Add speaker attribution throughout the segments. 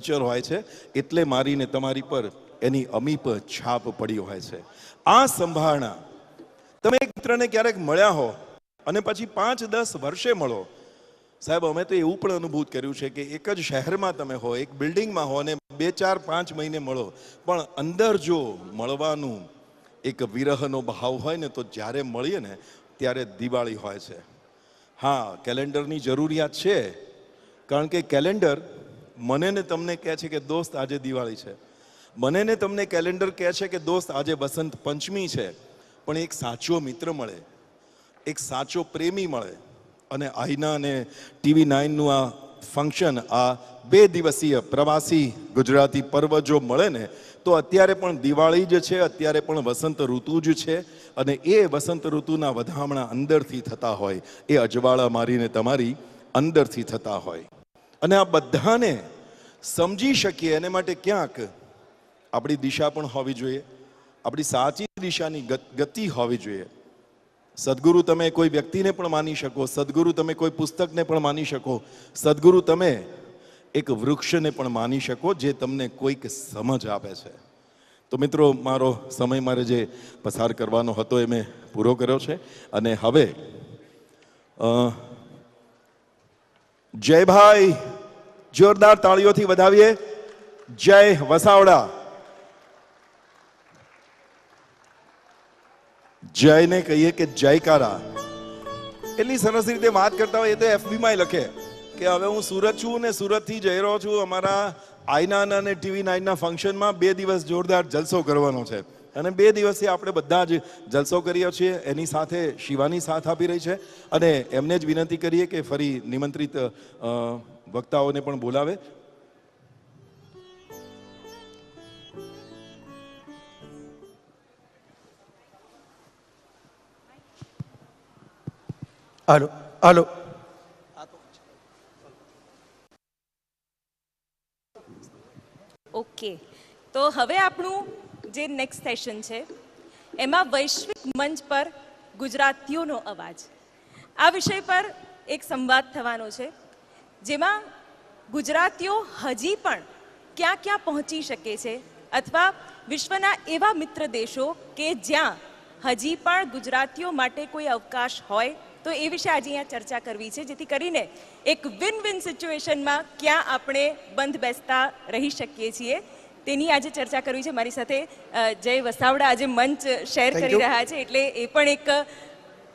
Speaker 1: Culture હોય છે એટલે મારીને તમારી પર એની અમીપ છાપ પડી હોય છે. આ સંભાળના તમે એક મિત્રને ક્યારેક મળ્યા હો અને પછી 5-10 વર્ષે મળો. સાહેબ, અમે તો એવું પણ અનુભૂત કર્યું છે કે એક જ શહેરમાં તમે હો, એક બિલ્ડિંગમાં હો અને 2-4-5 મહિને મળો, પણ અંદર જો મળવાનું એક વિરહનો ભાવ હોય ને તો જ્યારે મળીએ ને ત્યારે દિવાળી હોય છે. હા, કેલેન્ડરની જરૂરિયાત છે, કારણ કે કેલેન્ડર મને ને તમને કહે છે કે દોસ્ત આજે દિવાળી છે, મને ને તમને કેલેન્ડર કહે છે કે દોસ્ત આજે વસંત પંચમી છે. પણ એક સાચો મિત્ર મળે, એક સાચો પ્રેમી મળે અને આઈના અને TV 9નું આ ફંક્શન, આ 2 દિવસીય પ્રવાસી ગુજરાતી પર્વ જો મળે ને તો અત્યારે પણ દિવાળી જ છે, અત્યારે પણ વસંત ઋતુ જ છે અને એ વસંત ઋતુના વધામણા અંદરથી થતા હોય, એ અજવાળા મારીને તમારી અંદરથી થતા હોય. અને આ બધાને સમજી શકીએ એને માટે ક્યાંક આપણી દિશા પણ હોવી જોઈએ, આપણી સાચી દિશાની ગતિ હોવી જોઈએ. સદગુરુ તમે કોઈ વ્યક્તિને પણ માની શકો, સદગુરુ તમે કોઈ પુસ્તકને પણ માની શકો, સદગુરુ તમે એક વૃક્ષને પણ માની શકો જે તમને કોઈક સમજ આપે છે. તો મિત્રો, મારો સમય મારે જે પસાર કરવાનો હતો એ મેં પૂરો કર્યો છે અને હવે જયભાઈ જોરદાર તાળીઓથી વધાવીએ. જય વસાવડા. જયને કહીએ કે જયકારા. એટલી સરસ રીતે વાત કરતા હોય એ તો FB માં લખે કે હવે હું સુરત છું ને સુરતથી જઈ રહ્યો છું અમારા આઈના અને TV 9ના ફંક્શનમાં 2 દિવસ જોરદાર જલસો કરવાનો છે અને 2 દિવસથી આપણે બધા જ જલસો કરીએ છીએ. એની સાથે શિવાની સાથ આપી રહી છે અને એમને જ વિનંતી કરીએ કે ફરી નિમંત્રિત વક્તાઓને પણ બોલાવે.
Speaker 2: હાલો હાલો.
Speaker 3: ઓકે, તો હવે આપણું જે નેક્સ્ટ સેશન છે એમાં વૈશ્વિક મંચ પર ગુજરાતીઓનો અવાજ, આ વિષય પર એક સંવાદ થવાનો છે જેમાં ગુજરાતીઓ હજી પણ ક્યાં ક્યાં પહોંચી શકે છે અથવા વિશ્વના એવા મિત્ર દેશો કે જ્યાં હજી પણ ગુજરાતીઓ માટે કોઈ અવકાશ હોય, તો એ વિશે આજે અહીંયા ચર્ચા કરવી છે, જેથી કરીને એક વિન વિન સિચ્યુએશનમાં ક્યાં આપણે બંધ બેસતા રહી શકીએ છીએ તેની આજે ચર્ચા કરવી છે. મારી સાથે જય વસાવડા આજે મંચ શેર કરી રહ્યા છે, એટલે એ પણ એક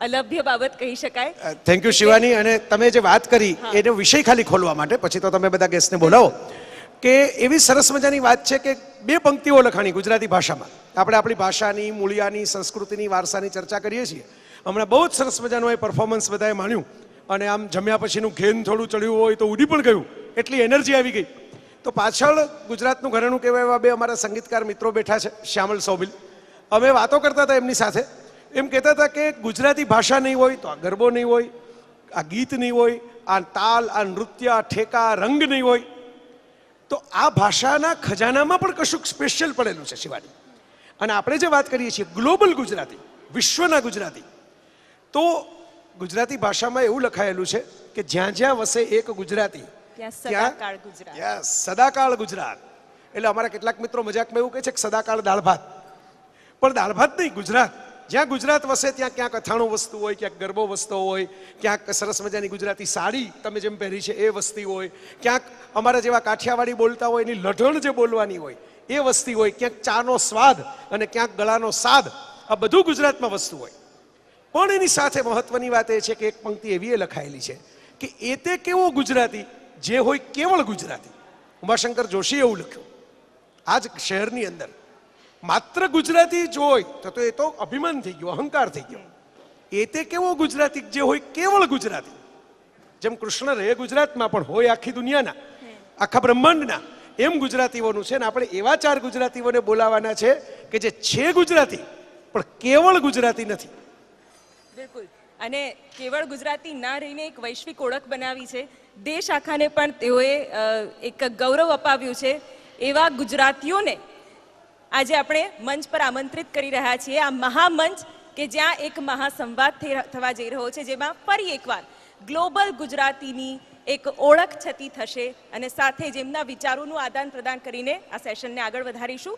Speaker 3: અલભ્ય બાબત કહી શકાય.
Speaker 2: Thank you Shivani. અને તમે જે વાત કરી એનો વિષય ખાલી ખોલવા માટે, પછી તો તમે બધા ગેસ્ટને બોલાવો, કે એવી સરસ મજાની વાત છે કે 2 પંક્તિઓ લખાણી ગુજરાતી ભાષામાં. આપણે આપણી ભાષાની, મૂળિયાની, સંસ્કૃતિની, વારસાની ચર્ચા કરીએ છીએ. હમણાં બહુ જ સરસ મજાનું એ પરફોર્મન્સ બધાએ માણ્યું અને આમ જમ્યા પછીનું ઘેન થોડું ચડ્યું હોય તો ઉડી પણ ગયું, એટલી એનર્જી આવી ગઈ. તો પાછળ ગુજરાતનું ઘરેણું કહેવાય એવા 2 અમારા સંગીતકાર મિત્રો બેઠા છે, શ્યામલ સૌબિલ. અમે વાતો કરતા હતા એમની સાથે, એમ કહેતા હતા કે ગુજરાતી ભાષા નહીં હોય તો આ ગરબો નહીં હોય, આ ગીત નહીં હોય, આ તાલ, આ નૃત્ય, આ ઠેકા, રંગ નહીં હોય, તો આ ભાષાના ખજાનામાં પણ કશુંક સ્પેશિયલ પડેલું છે શિવાની. અને આપણે જે વાત કરીએ છીએ ગ્લોબલ ગુજરાતી, વિશ્વના ગુજરાતી, તો ગુજરાતી ભાષામાં એવું લખાયેલું છે કે જ્યાં જ્યાં વસે એક ગુજરાતી
Speaker 3: સદાકાળ ગુજરાત.
Speaker 2: યસ, સદાકાળ ગુજરાત. એટલે અમારા કેટલાક મિત્રો મજાકમાં એવું કહે છે કે સદાકાળ દાળ ભાત, પણ દાળ ભાત નહીં, ગુજરાત. જ્યાં ગુજરાત વસે ત્યાં ક્યાંક અથાણું વસ્તુ હોય, ક્યાંક ગરબો વસતો હોય, ક્યાંક સરસ મજાની ગુજરાતી સાડી તમે જેમ પહેરી છે એ વસ્તી હોય, ક્યાંક અમારા જેવા કાઠિયાવાડી બોલતા હોય એની લઢણ જે બોલવાની હોય એ વસ્તી હોય, ક્યાંક ચાનો સ્વાદ અને ક્યાંક ગળાનો સાદ, આ બધું ગુજરાતમાં વસ્તુ હોય. પણ એની સાથે મહત્વની વાત એ છે કે એક પંક્તિ એવી એ લખાયેલી છે કે એ તે કેવો ગુજરાતી જે હોય કેવળ ગુજરાતી. ઉમાશંકર જોશીએ એવું લખ્યું. આ જ શહેરની અંદર માત્ર ગુજરાતી જ હોય તો એ તો અભિમાન થઈ ગયું, અહંકાર થઈ ગયો. એ તે કેવો ગુજરાતી જે હોય કેવળ ગુજરાતી. જેમ કૃષ્ણ રહે ગુજરાતમાં પણ હોય આખી દુનિયાના, આખા બ્રહ્માંડના, એમ ગુજરાતીઓનું છે ને આપણે એવા 4 ગુજરાતીઓને બોલાવાના છે કે જે છે ગુજરાતી પણ કેવળ ગુજરાતી નથી.
Speaker 3: બિલકુલ. અને કેવળ ગુજરાતી ના રહીને એક વૈશ્વિક ઓળખ બનાવી છે, દેશ આખાને પણ તેઓએ એક ગૌરવ અપાવ્યું છે. એવા ગુજરાતીઓને આજે આપણે મંચ પર આમંત્રિત કરી રહ્યા છીએ. આ મહામંચ કે જ્યાં એક મહાસંવાદ થવા જઈ રહ્યો છે, જેમાં ફરી એકવાર ગ્લોબલ ગુજરાતીની એક ઓળખ છતી થશે અને સાથે જ એમના વિચારોનું આદાન પ્રદાન કરીને આ સેશનને આગળ વધારીશું.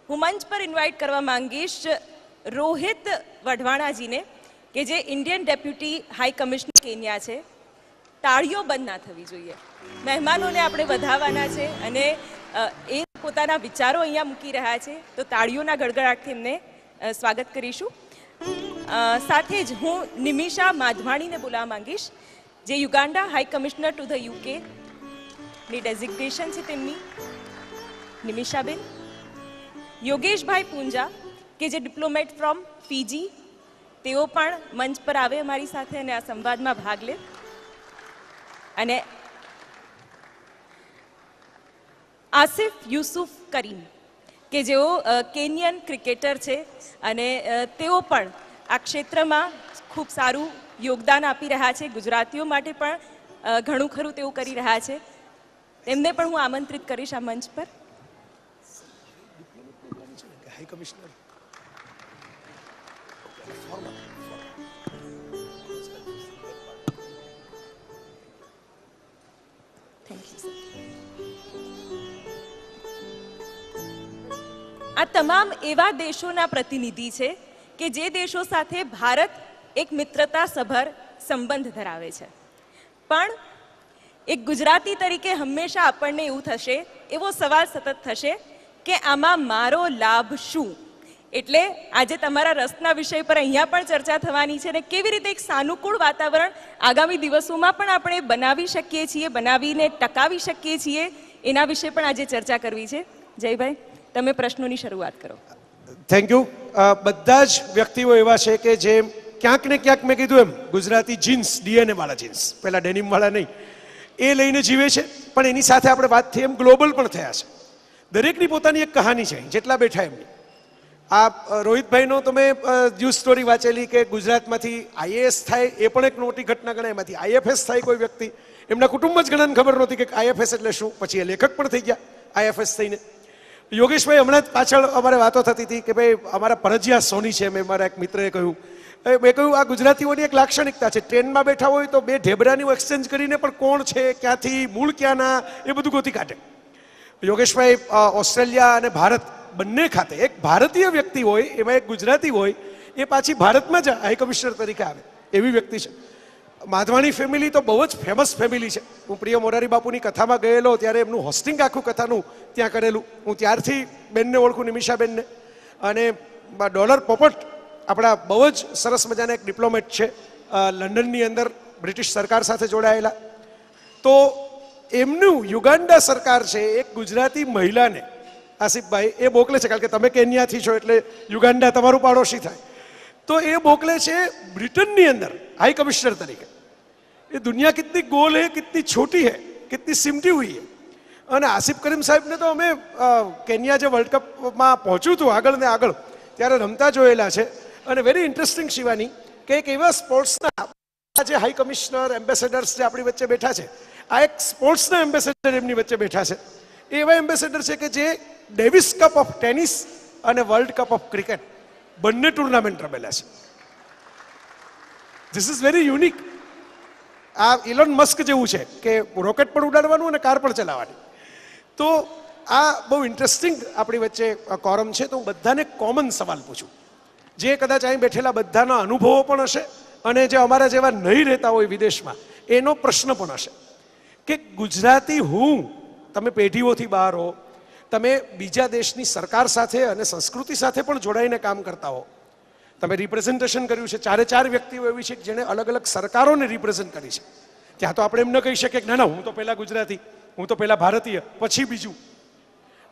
Speaker 3: હું મંચ પર ઇન્વાઇટ કરવા માંગીશ રોહિત વઢવાણાજીને કે જે Indian deputy high commissioner Kenya છે. તાળીઓ બંધ ના થવી જોઈએ. મહેમાનોને આપણે વધાવવાના છે અને એ પોતાના વિચારો અહીંયા મૂકી રહ્યા છે, તો તાળીઓના ગડગડાટથી એમને સ્વાગત કરીશું. સાથે જ હું નિમિષા માધવાણીને બોલાવવા માંગીશ, જે Uganda high commissioner to the UK ની ડેઝિગ્નેશન છે તેમની. નિમિષાબેન. યોગેશભાઈ પૂંજા કે જે ડિપ્લોમેટ ફ્રોમ ફીજી, તેઓ પણ મંચ પર આવે અમારી સાથે અને આ સંવાદમાં ભાગ લે. અને આસિફ યુસુફ કરીમ કે જેઓ કેન્યન ક્રિકેટર છે અને તેઓ પણ આ ક્ષેત્રમાં ખૂબ સારું યોગદાન આપી રહ્યા છે. ગુજરાતીઓ માટે પણ ઘણું ખરું તેઓ કરી રહ્યા છે. એમને પણ હું આમંત્રિત કરીશ આ મંચ પર.
Speaker 2: હાઈ કમિશનર
Speaker 3: આ તમામ એવા દેશોના પ્રતિનિધિ છે કે જે દેશો સાથે ભારત એક મિત્રતાસભર સંબંધ ધરાવે છે. પણ એક ગુજરાતી તરીકે હંમેશા આપણને એવું થશે, એવો સવાલ સતત થશે કે આમાં મારો લાભ શું? એટલે આજે તમારા રસના વિષય પર અહીંયા પણ ચર્ચા થવાની છે અને કેવી રીતે એક સાનુકૂળ વાતાવરણ આગામી દિવસોમાં પણ આપણે બનાવી શકીએ છીએ, બનાવીને ટકાવી શકીએ છીએ, એના વિશે પણ આજે ચર્ચા કરવી છે. જયભાઈ, તમે પ્રશ્નોની શરૂઆત કરો.
Speaker 2: Thank you. બધા જ વ્યક્તિઓ એવા છે કે જે ક્યાંક ને ક્યાંક મેં કીધું એમ ગુજરાતી જીન્સ, ડીએનએ વાળા જીન્સ, પેલા ડેનિમ વાળા નહીં, એ લઈને જીવે છે. પણ એની સાથે આપણે વાત થઈ એમ ગ્લોબલ પણ થયા છે. દરેકની પોતાની એક કહાની છે, જેટલા બેઠા એમની. આ રોહિતભાઈનો તમે ન્યૂઝ સ્ટોરી વાંચેલી કે ગુજરાતમાંથી આઈએએસ થાય એ પણ એક મોટી ઘટના ગણાય. એમાંથી આઈએફએસ થાય કોઈ વ્યક્તિ, એમના કુટુંબ જ ઘણાને ખબર નહોતી કે આઈએફએસ એટલે શું. પછી એ લેખક પણ થઈ ગયા આઈએફએસ થઈને. યોગેશભાઈ હમણાં જ પાછળ અમારે વાતો થતી હતી કે ભાઈ અમારા પરજિયા સોની છે. મેં મારા એક મિત્રએ કહ્યું, મેં કહ્યું આ ગુજરાતીઓની એક લાક્ષણિકતા છે, ટ્રેનમાં બેઠા હોય તો બે ઢેબરાની એક્સચેન્જ કરીને પણ કોણ છે, ક્યાંથી, મૂળ ક્યાંના, એ બધું ગોતી કાઢે. યોગેશભાઈ ઓસ્ટ્રેલિયા અને ભારત બંને ખાતે એક ભારતીય વ્યક્તિ હોય, એમાં એક ગુજરાતી હોય, એ પાછી ભારતમાં જ હાઈ કમિશનર તરીકે આવે એવી વ્યક્તિ છે. માધવાણી ફેમિલી તો બહુ જ ફેમસ ફેમિલી છે. હું પ્રિય મોરારી બાપુની કથામાં ગયેલો ત્યારે એમનું હોસ્ટિંગ આખું કથાનું ત્યાં કરેલું. હું ત્યારથી બેનને ઓળખું, નિમિષાબેનને. અને ડોલર પોપટ આપણા બહુ જ સરસ મજાના એક ડિપ્લોમેટ છે, લંડનની અંદર બ્રિટિશ સરકાર સાથે જોડાયેલા. તો એમનું યુગાન્ડા સરકાર છે એક ગુજરાતી મહિલાને, આસિફભાઈ, એ મોકલે છે, કારણ કે તમે કેન્યાથી છો એટલે યુગાન્ડા તમારું પાડોશી થાય, તો એ મોકલે છે બ્રિટનની અંદર हाई कमिश्नर तरीके. ये दुनिया कितनी गोल है, कितनी छोटी है, कितनी सिमटी हुई है. અને આસિફ કરીમ સાહેબને તો અમે કેન્યા જે વર્લ્ડ કપમાં પહોંચ્યું હતું આગળ ને આગળ ત્યારે રમતા જોયેલા છે. અને વેરી ઇન્ટરેસ્ટિંગ શિવાની કે એક એવા સ્પોર્ટ્સના જે હાઈ કમિશનર એમ્બેસેડર્સ જે આપણી વચ્ચે બેઠા છે, આ એક સ્પોર્ટ્સના એમ્બેસેડર એમની વચ્ચે બેઠા છે. એ એવા એમ્બેસેડર છે કે જે ડેવિસ કપ ઓફ ટેનિસ અને વર્લ્ડ કપ ઓફ ક્રિકેટ બંને ટુર્નામેન્ટ રમેલા છે. This is very unique. આ ઇલોન મસ્ક જેવું છે કે રોકેટ પણ ઉડાડવાનું અને કાર પણ ચલાવવાની. તો આ બહુ ઇન્ટરેસ્ટિંગ આપણી વચ્ચે કોરમ છે. તો હું બધાને કોમન સવાલ પૂછું, જે કદાચ અહીં બેઠેલા બધાના અનુભવો પણ હશે અને જે અમારા જેવા નહીં રહેતા હોય વિદેશમાં એનો પ્રશ્ન પણ હશે કે ગુજરાતી હું, તમે પેઢીઓથી બહાર હો, તમે બીજા દેશની સરકાર સાથે અને સંસ્કૃતિ સાથે પણ જોડાઈને કામ કરતા હો, તમે રિપ્રેઝન્ટેશન કર્યું છે, ચારે ચાર વ્યક્તિઓ એવી છે જેણે અલગ અલગ સરકારોને રિપ્રેઝન્ટ કરી છે. ત્યાં તો આપણે એમ ન કહી શકીએ કે ના ના હું તો પહેલા ગુજરાતી, હું તો પહેલા ભારતીય, પછી બીજું.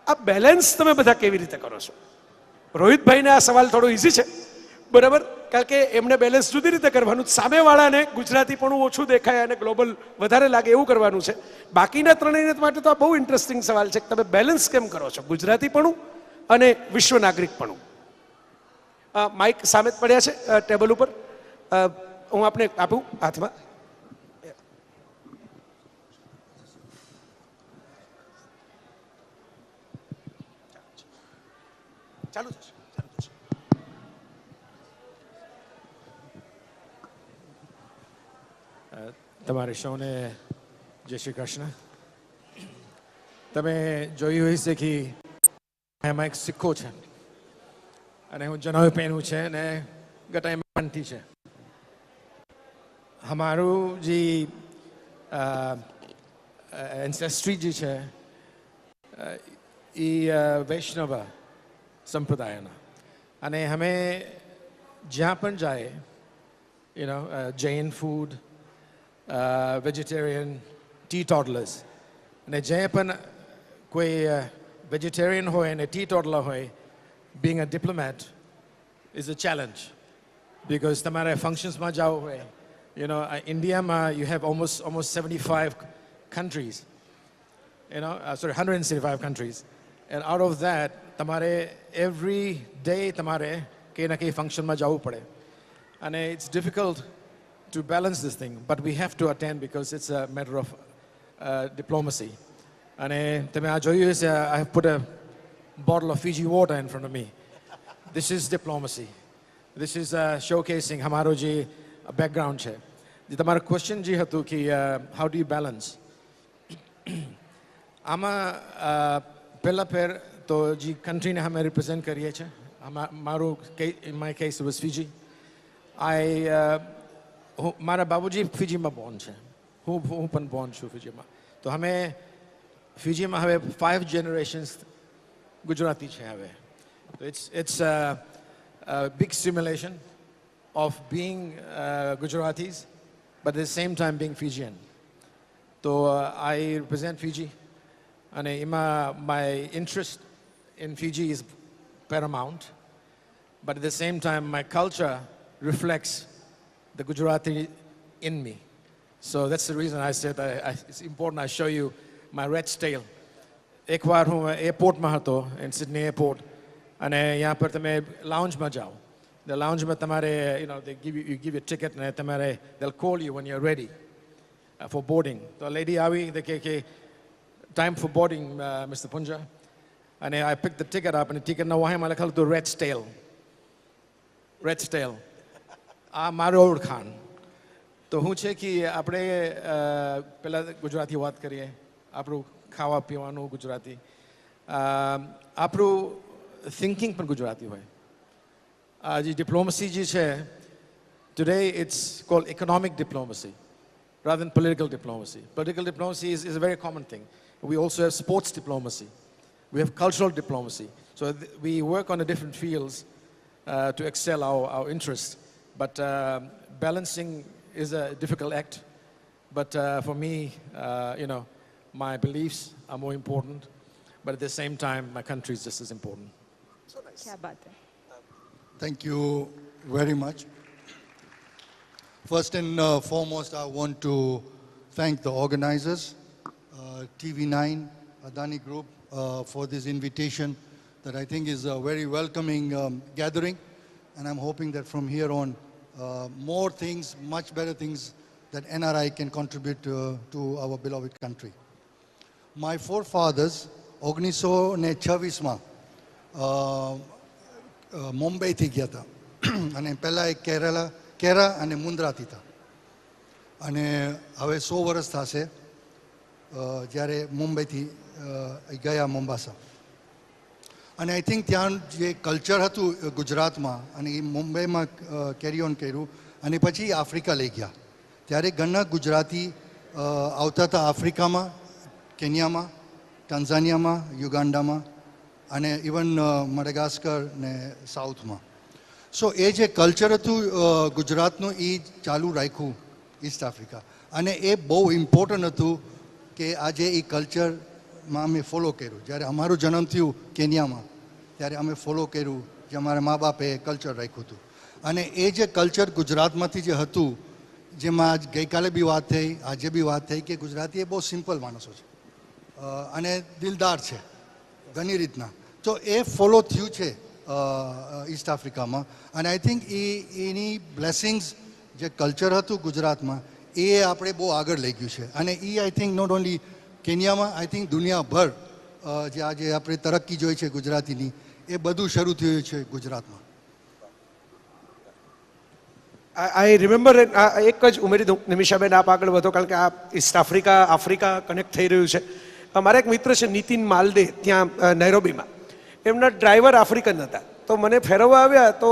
Speaker 2: આ બેલેન્સ તમે બધા કેવી રીતે કરો છો? રોહિતભાઈને આ સવાલ થોડો ઇઝી છે, બરાબર, કારણ કે એમને બેલેન્સ જુદી રીતે કરવાનું, સામેવાળાને ગુજરાતી પણ ઓછું દેખાય અને ગ્લોબલ વધારે લાગે એવું કરવાનું છે. બાકીના ત્રણેય માટે તો આ બહુ ઇન્ટરેસ્ટિંગ સવાલ છે કે તમે બેલેન્સ કેમ કરો છો ગુજરાતીપણું અને વિશ્વ નાગરિકપણું. માઇક સામે જ પડ્યા છે ટેબલ ઉપર, હું આપને આપું હાથમાં. ચાલુ થશે.
Speaker 4: તમારે સૌને જય શ્રી કૃષ્ણ. તમે જોયું હશે કે એમાં એક સિક્કો છે અને હું જણાવી પહેર્યું છે અને ગટાઈમાં પંથી છે. અમારું જે એન્સેસ્ટ્રી જે છે એ વૈષ્ણવ સંપ્રદાયના અને અમે જ્યાં પણ જાય જૈન ફૂડ વેજીટેરિયન ટીટોડલર્સ અને જે પણ કોઈ વેજીટેરિયન હોય અને ટીટોડલર હોય being a diplomat is a challenge because તમારે ફંક્શન્સમાં જવું હોય ઇન્ડિયામાં you have almost 75 countries 175 countries and out of that તમારે every day તમારે કંઈ ના કંઈ ફંક્શનમાં જવું પડે અને it's difficult to balance this thing but we have to attend because it's a matter of diplomacy અને તમે આ જોયું હશે I have put a bottle of Fiji water in front of me. This is diplomacy. This is showcasing हमारो जे background છે. જે તમારો question જે હતું કે how do you balance? આમાં પહેલા ફેર તો જે countryને અમે represent કરીએ છીએ મારું in my case it was Fiji. મારા બાબુજી ફિજીમાં બોર્ન છે હું પણ બોર્ન છું ફિજીમાં તો અમે ફિજીમાં હવે 5 generations Gujarati છે હવે. It's a big simulation of being Gujaratis but at the same time being Fijian. So I represent Fiji and my interest in Fiji is paramount but at the same time my culture reflects the Gujarati in me. So that's the reason I said it's important I show you my red tail. એકવાર હું એરપોર્ટમાં હતો in Sydney airport અને ત્યાં પર તમે લાઉન્જમાં જાઓ the લાઉન્જમાં તમારે they give you ticket અને તમારે they'll call you when you're ready for boarding. તો લેડી આવી કે time for boarding Mr. Punja અને I picked the ticket up અને ટિકિટના વાહેમાં લખેલું હતું red tail. આ મારો ઓળખાણ તો હું છે કે આપણે પહેલાં ગુજરાતી વાત કરીએ આપણું ખાવા પીવાનું ગુજરાતી આપણું થિંકિંગ પણ ગુજરાતી હોય આ જે ડિપ્લોમસી જે છે today it's called economic diplomacy rather than political diplomacy. Political diplomacy is a very common thing. We also have sports diplomacy. We have cultural diplomacy. So we work on the different fields to excel our interests. But balancing is a difficult act. But for me, my beliefs are more important. But at the same time, my country is just as important.
Speaker 2: So nice.
Speaker 3: क्या बात है.
Speaker 5: Thank you very much. First and foremost, I want to thank the organizers, TV9, Adani Group, for this invitation that I think is a very welcoming gathering. And I'm hoping that from here on, more things, much better things that NRI can contribute to our beloved country. My forefathers, 1926માં મુંબઈથી ગયા હતા અને પહેલાં એ કેરા અને મુન્દ્રાથી હતા અને હવે 100 વર્ષ થશે જ્યારે મુંબઈથી ગયા મોમ્બાસા અને આઈ થિંક ત્યાં જે કલ્ચર હતું ગુજરાતમાં અને એ મુંબઈમાં કેરી ઓન કર્યું અને પછી આફ્રિકા લઈ ગયા ત્યારે ઘણા ગુજરાતી આવતા હતા આફ્રિકામાં કેન્યામાં ટાન્ઝાનિયામાં યુગાન્ડામાં અને ઇવન મડગાસ્કર ને સાઉથમાં સો એ જે કલ્ચર હતું ગુજરાતનું એ ચાલુ રાખ્યું ઈસ્ટ આફ્રિકા અને એ બહુ ઇમ્પોર્ટન્ટ હતું કે આજે એ કલ્ચરમાં અમે ફોલો કર્યું જ્યારે અમારો જન્મ થયું કેન્યામાં ત્યારે અમે ફોલો કર્યું જે અમારા મા બાપે કલ્ચર રાખ્યું હતું અને એ જે કલ્ચર ગુજરાતમાંથી જે હતું જેમાં આજ ગઈકાલે બી વાત થઈ આજે બી વાત થઈ કે ગુજરાતી એ બહુ સિમ્પલ માણસો છે અને દિલદાર છે ઘણી રીતના તો એ ફોલો થયું છે ઈસ્ટ આફ્રિકામાં અને આઈ થિંક એની બ્લેસિંગ્સ જે કલ્ચર હતું ગુજરાતમાં એ આપણે બહુ આગળ લઈ ગયું છે અને એ આઈ થિંક નોટ ઓનલી કેન્યામાં આઈ થિંક દુનિયાભર જે આજે આપણે તરક્કી જોઈ છે ગુજરાતીની એ બધું શરૂ થયું છે ગુજરાતમાં.
Speaker 2: આઈ રિમેમ્બર એક જ ઉમેરી દઉં નિમિષાબેન, આપ આગળ વધો, કારણ કે આ ઈસ્ટ આફ્રિકા કનેક્ટ થઈ રહ્યું છે. મારા એક મિત્ર છે નીતિન માલદે, ત્યાં નૈરોબીમાં, એમના ડ્રાઈવર આફ્રિકન હતા. તો મને ફેરવવા આવ્યા તો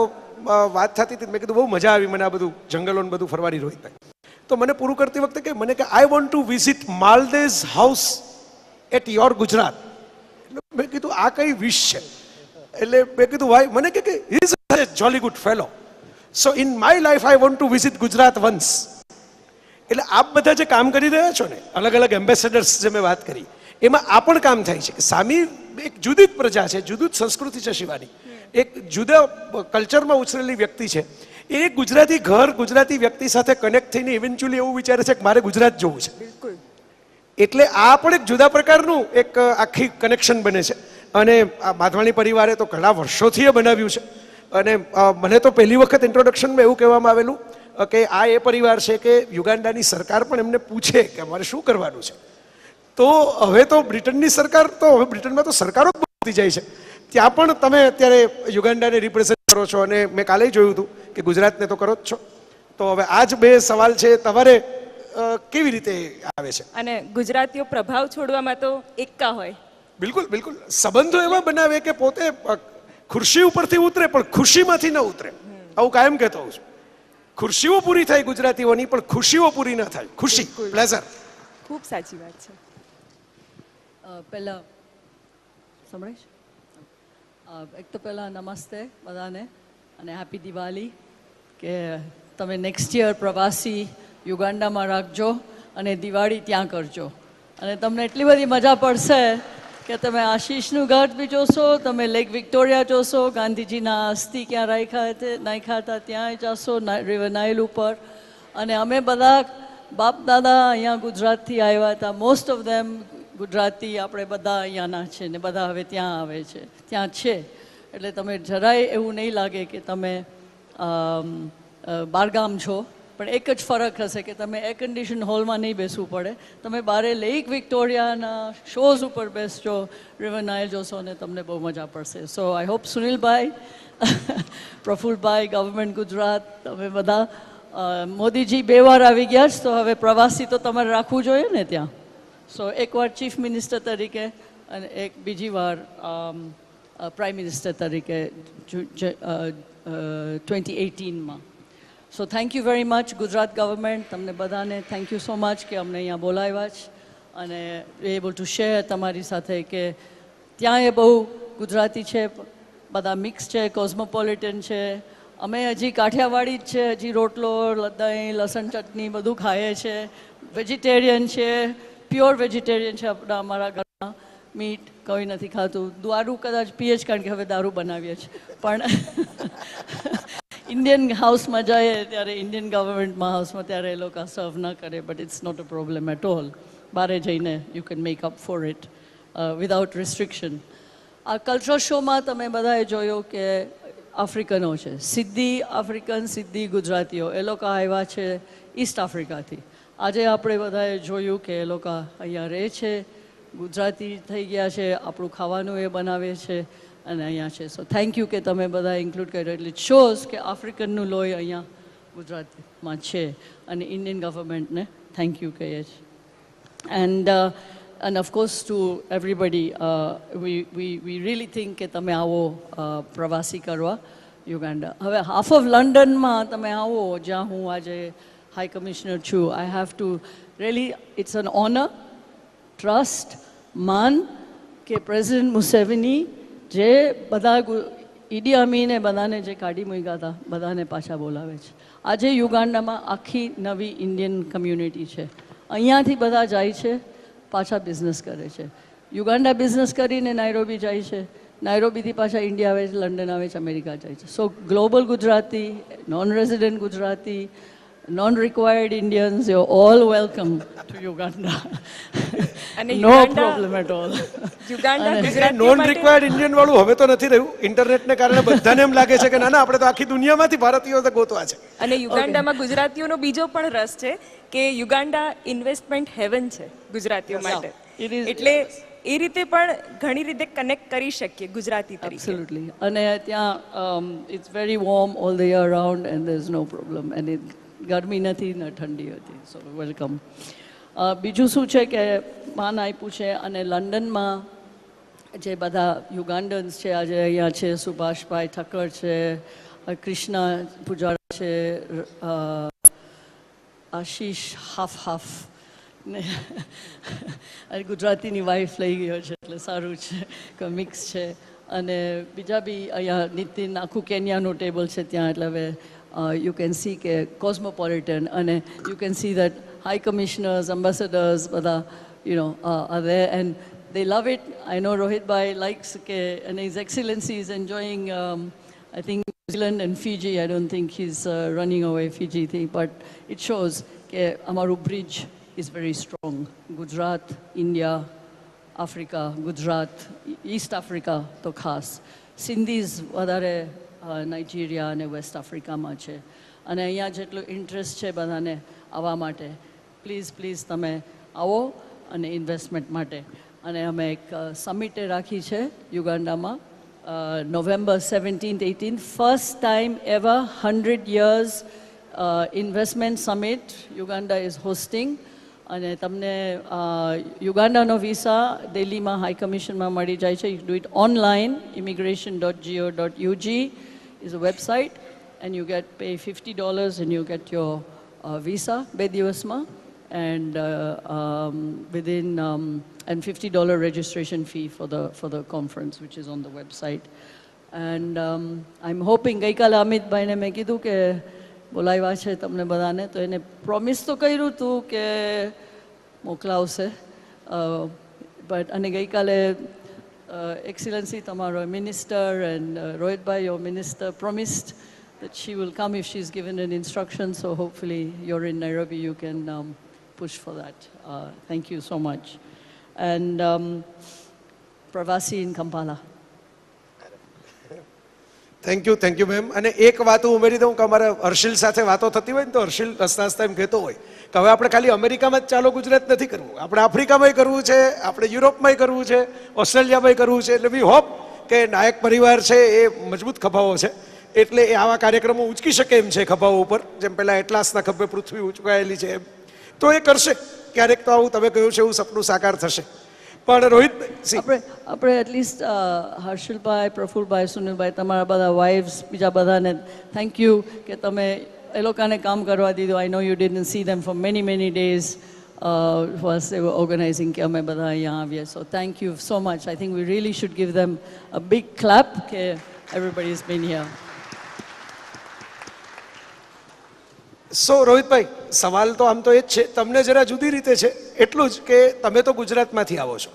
Speaker 2: વાત થતી હતી, મેં કીધું બહુ મજા આવી મને આ બધું જંગલો ને બધું ફરવાની, રોહિતભાઈ. તો મને પૂરું કરતી વખતે કે મને કે આઈ વોન્ટ ટુ વિઝિટ માલદેઝ હાઉસ એટ યોર ગુજરાત. એટલે મેં કીધું આ કઈ વિશ છે? એટલે મેં કીધું ભાઈ, મને કે he is a Jolly good fellow, so in my life I want to visit Gujarat once. એટલે આપ બધા જે કામ કરી રહ્યા છો ને, અલગ અલગ એમ્બેસેડર્સ જે મેં વાત કરી, એમાં આ પણ કામ થાય છે કે સામી એક જુદી જ પ્રજા છે, જુદી જ સંસ્કૃતિ છે શિવાની, એક જુદા કલ્ચરમાં ઉછરેલી વ્યક્તિ છે. એ ગુજરાતી ઘર, ગુજરાતી વ્યક્તિ સાથે કનેક્ટ થઈને ઇવેન્ચ્યુઅલી એવું વિચારે છે કે મારે ગુજરાત જવું છે. એટલે આ પણ એક જુદા પ્રકારનું એક આખી કનેક્શન બને છે. અને આ માધવાણી પરિવારે તો ઘણા વર્ષોથી એ બનાવ્યું છે. અને મને તો પહેલી વખત ઇન્ટ્રોડક્શનમાં એવું કહેવામાં આવેલું કે આ એ પરિવાર છે કે યુગાન્ડાની સરકાર પણ એમને પૂછે કે અમારે શું કરવાનું છે. તો હવે તો બ્રિટનની સરકાર, તો હવે બ્રિટનમાં તો સરકારો જ બદલાતી જાય છે, ત્યાં પણ તમે અત્યારે યુગાન્ડાને રિપ્રેઝેન્ટ કરો છો. અને મેં કાલે જોયું હતું કે ગુજરાતને તો કરો જ છો. તો હવે આ જ બે સવાલ છે તમારે, કેવી રીતે આવે છે?
Speaker 3: અને ગુજરાતીઓ પ્રભાવ છોડવામાં તો એકા હોય.
Speaker 2: બિલકુલ બિલકુલ, સંબંધો એવા બનાવે કે પોતે ખુરશી ઉપરથી ઉતરે પણ ખુશીમાંથી ન ઉતરે. આવું કાયમ કહેતો હોઉં છું. ખુરશીઓ પૂરી થાય ગુજરાતીઓની, પણ ખુશીઓ પૂરી ન થાય. ખુશી, પ્લેઝર.
Speaker 3: ખૂબ સાચી વાત છે.
Speaker 6: પહેલાં સંભળાય છે? એક તો પહેલાં નમસ્તે બધાને અને હેપી દિવાળી. કે તમે નેક્સ્ટ યર પ્રવાસી યુગાન્ડામાં રાખજો અને દિવાળી ત્યાં કરજો. અને તમને એટલી બધી મજા પડશે કે તમે આશીષનું ઘર બી જોશો, તમે લેક વિક્ટોરિયા જોશો, ગાંધીજીના અસ્થિ ક્યાં નાખ્યા હતા ત્યાં જશો, રિવર નાઇલ ઉપર. અને અમે બધા બાપ દાદા અહીંયા ગુજરાતથી આવ્યા હતા, મોસ્ટ ઓફ ધેમ ગુજરાતી, આપણે બધા અહીંયાના છે ને બધા હવે ત્યાં આવે છે, ત્યાં છે. એટલે તમે જરાય એવું નહીં લાગે કે તમે બહારગામ છો. પણ એક જ ફરક હશે કે તમે એર કન્ડિશન હોલમાં નહીં બેસવું પડે, તમે બારે લેક વિક્ટોરિયાના શોઝ ઉપર બેસજો, રિવર નાઇલ જોશો અને તમને બહુ મજા પડશે. સો આઈ હોપ સુનિલભાઈ, પ્રફુલભાઈ, ગવર્મેન્ટ ગુજરાત, તમે બધા, મોદીજી 2 વાર આવી ગયા છે, તો હવે પ્રવાસી તો તમારે રાખવું જોઈએ ને ત્યાં. સો એકવાર ચીફ મિનિસ્ટર તરીકે અને એક બીજી વાર પ્રાઇમ મિનિસ્ટર તરીકે 2018માં. So thank you very much Gujarat government, તમને બધાને થેન્ક યુ સો મચ કે અમને અહીંયા બોલાવ્યા છે અને એબલ ટુ શેર તમારી સાથે કે ત્યાં એ બહુ ગુજરાતી છે, બધા મિક્સ છે, કોસ્મોપોલિટન છે. અમે હજી કાઠિયાવાડી જ છે, હજી રોટલો, દહીં, લસણ ચટણી બધું ખાઈએ છે, વેજીટેરિયન છે, પ્યોર વેજીટેરિયન છે અમારા ઘરમાં, મીટ કોઈ નથી ખાતું. દારૂ કદાચ પીએ જ, કારણ કે હવે દારૂ બનાવીએ છીએ. પણ ઇન્ડિયન હાઉસમાં જઈએ ત્યારે, ઇન્ડિયન ગવર્મેન્ટમાં હાઉસમાં, ત્યારે એ લોકો સર્વ ન કરે, but it's not a problem at all. બહારે જઈને you can make up for it without restriction. આ કલ્ચરલ શોમાં તમે બધાએ જોયો કે આફ્રિકનો છે, સિદ્ધી આફ્રિકન, સિદ્ધી ગુજરાતીઓ, એ લોકો આવ્યા છે ઈસ્ટ આફ્રિકાથી. આજે આપણે બધાએ જોયું કે એ લોકો અહીંયા રહે છે, ગુજરાતી થઈ ગયા છે, આપણું ખાવાનું એ બનાવે છે અને અહીંયા છે. સો થેન્ક યુ કે તમે બધા ઇન્ક્લુડ કર્યો. એટલે ઇટ શોઝ કે આફ્રિકનનું લોહી અહીંયા ગુજરાતમાં છે અને ઇન્ડિયન ગવર્મેન્ટને થેન્ક યુ કહીએ છીએ. And of course two everybody, we really think કે તમે આવો પ્રવાસી કરવા યુગાન્ડા. હવે હાફ ઓફ લંડનમાં તમે આવો, જ્યાં હું આજે હાઈ કમિશનર છું. I have to really, it's an honour, trust, માન કે પ્રેસિડેન્ટ મુસેવેની જે બધા ઈડી અમીને બધાને જે કાઢી મૂક્યા હતા, બધાને પાછા બોલાવે છે. આજે યુગાન્ડામાં આખી નવી ઇન્ડિયન કમ્યુનિટી છે. અહીંયાથી બધા જાય છે, પાછા બિઝનેસ કરે છે. યુગાન્ડા બિઝનેસ કરીને નાઇરોબી જાય છે, નાઇરોબીથી પાછા ઇન્ડિયા આવે છે, લંડન આવે છે, અમેરિકા જાય છે. So global Gujarati, non resident Gujarati, non-required Indians, you're all welcome to Uganda.
Speaker 3: અને
Speaker 6: No problem at all.
Speaker 3: Uganda
Speaker 2: non
Speaker 3: ગુજરાતીઓ માટે
Speaker 2: રિક્વાયર્ડ ઇન્ડિયન વાળું હવે તો નથી રહ્યું. ઇન્ટરનેટને કારણે બધાને એમ લાગે છે કે ના ના, આપણે તો આખી દુનિયામાંથી ભારતીયો તો ગોતવા છે.
Speaker 3: અને યુગાન્ડામાં ગુજરાતીઓનો બીજો પણ રસ છે કે યુગાન્ડા ઇન્વેસ્ટમેન્ટ હેવન છે ગુજરાતીઓ માટે.
Speaker 6: it is,
Speaker 3: એટલે એ રીતે પણ ઘણી રીતે કનેક્ટ કરી શકીએ ગુજરાતી તરીકે.
Speaker 6: Absolutely. અને ત્યાં it's very warm all the year round and there's no problem. And ગરમી નથી ને ઠંડી હતી. So welcome. બીજું શું છે કે માન આપ્યું છે અને લંડનમાં જે બધા યુગાન્ડન્સ છે આજે અહીંયા છે, સુભાષભાઈ ઠક્કર છે, કૃષ્ણા પૂજારા છે, આશીષ હાફ ને ગુજરાતીની વાઈફ લઈ ગયો છે એટલે સારું છે કે મિક્સ છે. અને બીજા બી અહીંયા નીતિન આખું કેન્યાનું ટેબલ છે ત્યાં એટલે હવે you can see કે cosmopolitan અને you can see that high commissioners, ambassadors બધા are there and they love it. I know Rohit bhai likes ke and His Excellency is enjoying I think New Zealand and Fiji. I don't think he's running away Fiji thing, but it shows ke amaru bridge is very strong. Gujarat, India, Africa, Gujarat, East Africa to khas. Sindhis વધારે Nigeria અને waste આફ્રિકામાં છે અને અહીંયા જેટલું interest છે બધાને આવવા માટે પ્લીઝ તમે આવો અને ઇન્વેસ્ટમેન્ટ માટે. અને અમે એક સમિટે રાખી છે યુગાન્ડામાં November 17th, 18th, first time ever 100 years investment summit Uganda is hosting. અને તમને યુગાન્ડાનો વિઝા દિલ્હીમાં હાઈ કમિશનમાં મળી જાય છે. You do it online, immigration.go.ug is a website and you pay $50 and you get your visa 2 દિવસમાં and within and $50 registration fee for the conference which is on the website. And I'm hoping ગઈકાલે અમિતભાઈને મેં કીધું કે બોલાવ્યા છે તમને બધાને તો એને પ્રોમિસ તો કર્યું હતું કે મોકલાવશે બટ અને ગઈકાલે એક્સિલન્સી તમારો minister and Rohitbhai your minister promised that she will come if she's given an instruction, so hopefully you're in Nairobi, you can push for that. Thank you so much. And Pravasi in Kampala.
Speaker 2: Thank you ma'am. અને એક વાત હું ઉમેરી દઉં કે અમારે હર્ષિલ સાથે વાતો થતી હોય ને તો હર્ષિલ હસતા હસતા એમ કહેતો હોય કે હવે આપણે ખાલી અમેરિકામાં જ ચાલો ગુજરાત નથી કરવું, આપણે આફ્રિકામાંય કરવું છે, આપણે યુરોપમાંય કરવું છે, ઓસ્ટ્રેલિયામાંય કરવું છે. એટલે વી હોપ કે નાયક પરિવાર છે એ મજબૂત ખભાઓ છે એટલે એ આવા કાર્યક્રમો ઉંચકી શકે એમ છે ખભાઓ ઉપર, જેમ પહેલાં એટલાસના ખભે પૃથ્વી ઉંચકાયેલી છે એમ. તો એ કરશે ક્યારેક, તો આવું તમે કહ્યું છે એવું સપનું સાકાર થશે. પણ રોહિત
Speaker 6: આપણે એટલીસ્ટ હર્ષિલભાઈ, પ્રફુલભાઈ, સુનિલભાઈ, તમારા બધા વાઇફ્સ, બીજા બધાને થેન્ક યુ કે તમે એ લોકોને કામ કરવા દીધું. I know you didn't see them for many days was they were organizing કે અમે બધા અહીંયા આવીએ. So thank you so much. I think we really should give them a big clap કે everybody is been here.
Speaker 2: So Rohitbhai, સવાલ તો આમ તો એ જ છે, તમને જરા જુદી રીતે છે એટલું જ કે તમે તો ગુજરાતમાંથી આવો છો.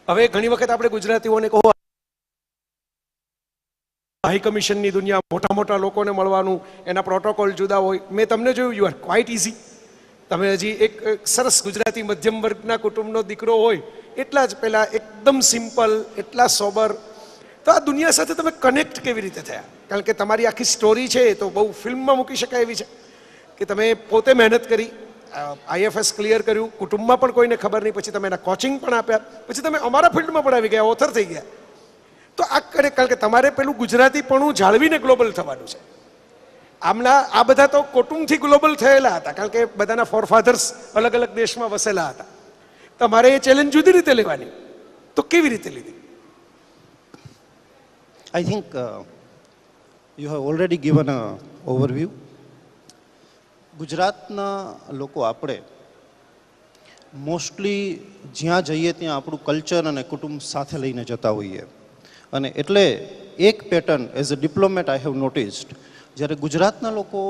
Speaker 2: હવે ઘણી વખત આપણે ગુજરાતીઓને કહો હાઈ કમિશનની દુનિયા, મોટા મોટા લોકોને મળવાનું, એના પ્રોટોકોલ જુદા હોય. મેં તમને જોયું યુ આર ક્વાઇટ ઇઝી. તમે હજી એક સરસ ગુજરાતી મધ્યમ વર્ગના કુટુંબનો દીકરો હોય એટલા જ પહેલાં એકદમ સિમ્પલ, એટલા સોબર. તો આ દુનિયા સાથે તમે કનેક્ટ કેવી રીતે થયા? કારણ કે તમારી આખી સ્ટોરી છે એ તો બહુ ફિલ્મમાં મૂકી શકાય એવી છે કે તમે પોતે મહેનત કરી, IFS ક્લિયર કર્યું, કુટુંબમાં પણ કોઈને ખબર નહીં, પછી તમે એના કોચિંગ પણ આપ્યા, પછી તમે અમારા ફિલ્ડમાં પણ આવી ગયા, ઓથર થઈ ગયા. તો આ કારણ કે તમારે પેલું ગુજરાતીપણું જાળવીને ગ્લોબલ થવાનું છે. આ બધા તો કુટુંબથી ગ્લોબલ થયેલા હતા કારણ કે બધાના ફોરફાધર્સ અલગ અલગ દેશમાં વસેલા હતા. તમારે એ ચેલેન્જ જુદી રીતે લેવાની, તો કેવી રીતે લીધી?
Speaker 7: I think you have already given an overview. ગુજરાતના લોકો આપણે મોસ્ટલી જ્યાં જઈએ ત્યાં આપણું કલ્ચર અને કુટુંબ સાથે લઈને જતા હોઈએ. અને એટલે એક pattern as a diplomat I have noticed, જ્યારે ગુજરાતના લોકો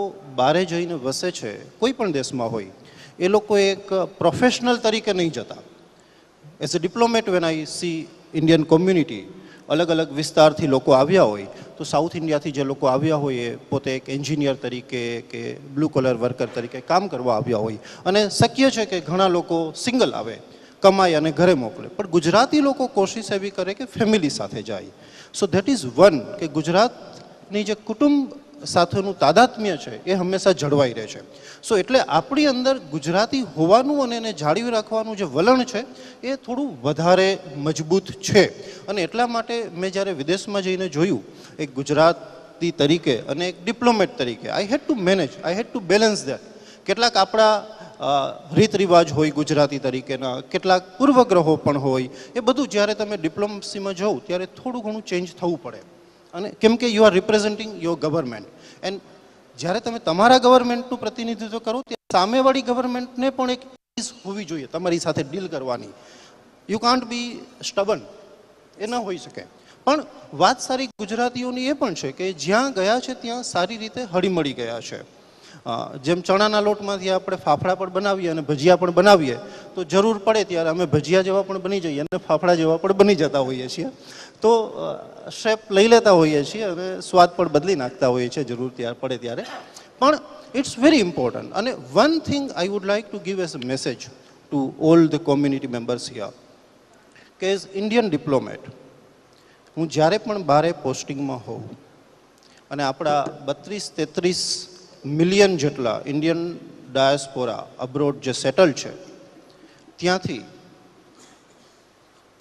Speaker 7: બહારે જઈને વસે છે કોઈ પણ દેશમાં હોય, એ લોકો એક પ્રોફેશનલ તરીકે નહીં જતા. As a diplomat when I see Indian community, અલગ અલગ વિસ્તારથી લોકો આવ્યા હોય તો સાઉથ ઇન્ડિયાથી જે લોકો આવ્યા હોય એ પોતે એક એન્જિનિયર તરીકે કે બ્લુ કલર વર્કર તરીકે કામ કરવા આવ્યા હોય, અને શક્ય છે કે ઘણા લોકો સિંગલ આવે, કમાય અને ઘરે મોકલે. પણ ગુજરાતી લોકો કોશિશ એવી કરે કે ફેમિલી સાથે જાય. સો ધેટ ઇઝ વન કે ગુજરાતની જે કુટુંબ સાથેનું તાદાત્મ્ય છે એ હંમેશા જળવાઈ રહે છે. સો એટલે આપણી અંદર ગુજરાતી હોવાનું અને એને જાળવી રાખવાનું જે વલણ છે એ થોડું વધારે મજબૂત છે. અને એટલા માટે મેં જ્યારે વિદેશમાં જઈને જોયું એક ગુજરાતી તરીકે અને એક ડિપ્લોમેટ તરીકે I had to manage, I had to balance that. કેટલાક આપણા રીત રિવાજ હોય ગુજરાતી તરીકેના, કેટલાક પૂર્વગ્રહો પણ હોય, એ બધું જ્યારે તમે ડિપ્લોમસીમાં જાઓ ત્યારે થોડું ઘણું ચેન્જ થવું પડે. અને કેમ કે you are representing your government, and જ્યારે તમે તમારા ગવર્મેન્ટનું પ્રતિનિધિત્વ કરો ત્યારે સામેવાળી ગવર્મેન્ટને પણ એક ઇઝ હોવી જોઈએ તમારી સાથે ડીલ કરવાની. યુ કાન્ટ બી સ્ટબન, એ ન હોઈ શકે. પણ વાત સારી ગુજરાતીઓની એ પણ છે કે જ્યાં ગયા છે ત્યાં સારી રીતે હળીમળી ગયા છે. જેમ ચણાના લોટમાંથી આપણે ફાફડા પણ બનાવીએ અને ભજીયા પણ બનાવીએ તો જરૂર પડે ત્યારે અમે ભજીયા જેવા પણ બની જઈએ અને ફાફડા જેવા પણ બની જતા હોઈએ છીએ. તો શેપ લઈ લેતા હોઈએ છીએ અને સ્વાદ પણ બદલી નાખતા હોઈએ છીએ જરૂર પડે ત્યારે. પણ ઇટ્સ વેરી ઇમ્પોર્ટન્ટ. અને one thing I would like to give as a message to all the community members here કે એઝ ઇન્ડિયન ડિપ્લોમેટ હું જ્યારે પણ બારે પોસ્ટિંગમાં હોઉં અને આપણા 32-33 મિલિયન જેટલા ઇન્ડિયન ડાયસ્પોરા અબ્રોડ જે સેટલ છે ત્યાંથી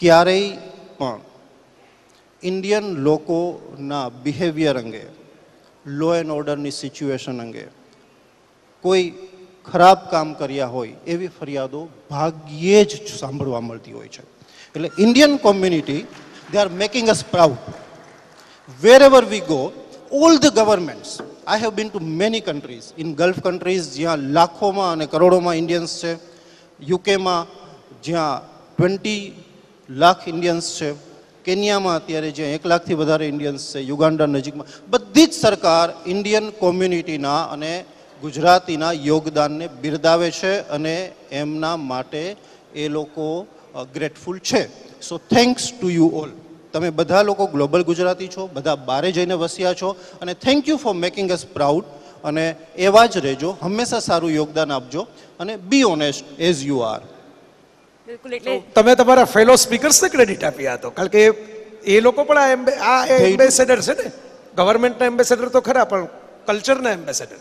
Speaker 7: ક્યારેય પણ ઇન્ડિયન લોકોના બિહેવિયર અંગે, લો એન્ડ ઓર્ડરની સિચ્યુએશન અંગે કોઈ ખરાબ કામ કર્યા હોય એવી ફરિયાદો ભાગ્યે જ સાંભળવા મળતી હોય છે. એટલે Indian community they are making us proud. Where we go, all the governments, I have been to many countries, in Gulf countries જ્યાં લાખોમાં અને કરોડોમાં ઇન્ડિયન્સ છે, યુકેમાં જ્યાં 20 લાખ ઇન્ડિયન્સ છે, કેન્યામાં અત્યારે જ્યાં 1 લાખથી વધારે ઇન્ડિયન્સ છે, યુગાન્ડા નજીકમાં, બધી જ સરકાર ઇન્ડિયન કોમ્યુનિટીના અને ગુજરાતીના યોગદાનને બિરદાવે છે અને એમના માટે એ લોકો ગ્રેટફુલ છે. સો થેન્ક્સ ટુ યુ ઓલ. તમે બધા લોકો ગ્લોબલ ગુજરાતી છો, બધા બારે જઈને વસ્યા છો અને thank you for making us proud. અને એવા જ રહેજો, હંમેશા સારું યોગદાન આપજો અને be honest as you are.
Speaker 3: બિલકુલ. એટલે
Speaker 2: તમે તમારા ફેલો સ્પીકર્સને ક્રેડિટ આપી આ તો, કારણ કે એ લોકો પણ આ એમ્બેસેડર છે ને, ગવર્મેન્ટના એમ્બેસેડર તો ખરા પણ કલ્ચરના એમ્બેસેડર.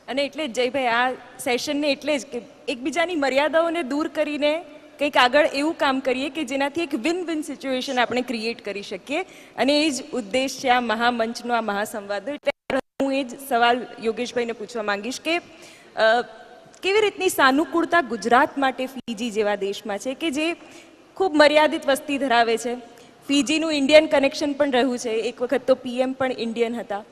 Speaker 3: અને એટલે જ જયભાઈ આ સેશનને એટલે જ કે એકબીજાની મર્યાદાઓને દૂર કરીને કંઈક આગળ એવું કામ કરીએ કે જેનાથી એક વિન વિન સિચ્યુએશન આપણે ક્રિએટ કરી શકીએ. અને એ જ ઉદ્દેશ છે આ મહામંચનો, આ મહાસંવાદનો. એટલે હું એ જ સવાલ યોગેશભાઈને પૂછવા માંગીશ કે કેવી રીતની સાનુકૂળતા ગુજરાત માટે ફીજી જેવા દેશમાં છે કે જે ખૂબ મર્યાદિત વસ્તી ધરાવે છે. ફીજીનું ઇન્ડિયન કનેક્શન પણ રહ્યું છે, એક વખત તો પીએમ પણ ઇન્ડિયન હતા.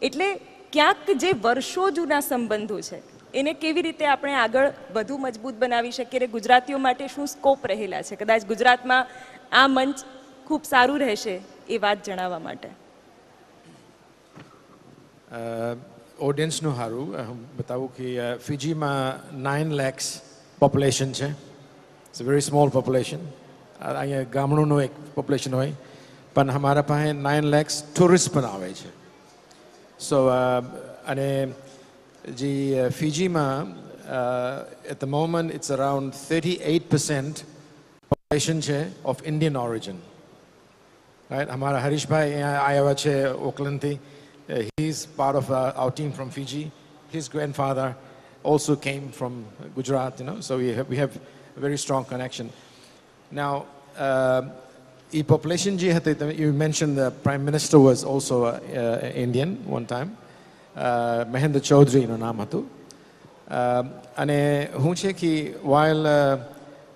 Speaker 3: એટલે ક્યાંક જે વર્ષો જૂના સંબંધો છે એને કેવી રીતે આપણે આગળ વધુ મજબૂત બનાવી શકીએ અને ગુજરાતીઓ માટે શું સ્કોપ રહેલા છે. કદાચ ગુજરાતમાં આ મંચ ખૂબ સારું રહેશે એ વાત જણાવવા માટે.
Speaker 4: ઓડિયન્સનું સારું હું બતાવું કે ફિજીમાં 9 lakhs પોપ્યુલેશન છે. It's a very small population. અહીંયા ગામડુંનું એક પોપ્યુલેશન હોય પણ અમારા પાસે 9 lakhs ટુરિસ્ટ પણ આવે છે. સો અને જે ફિજીમાં at the moment it's around 38% population છે of Indian origin. Right? हमारा हरीशભાઈ અહીંયા આવ્યા છે ઓકલેન્ડથી. He is part of our team from Fiji. His grandfather also came from Gujarat, you know, so we have a very strong connection. Now, the population you mentioned the Prime Minister was also Indian one time. Mahendra Chaudhary નું નામ હતું. અને હું છે કે while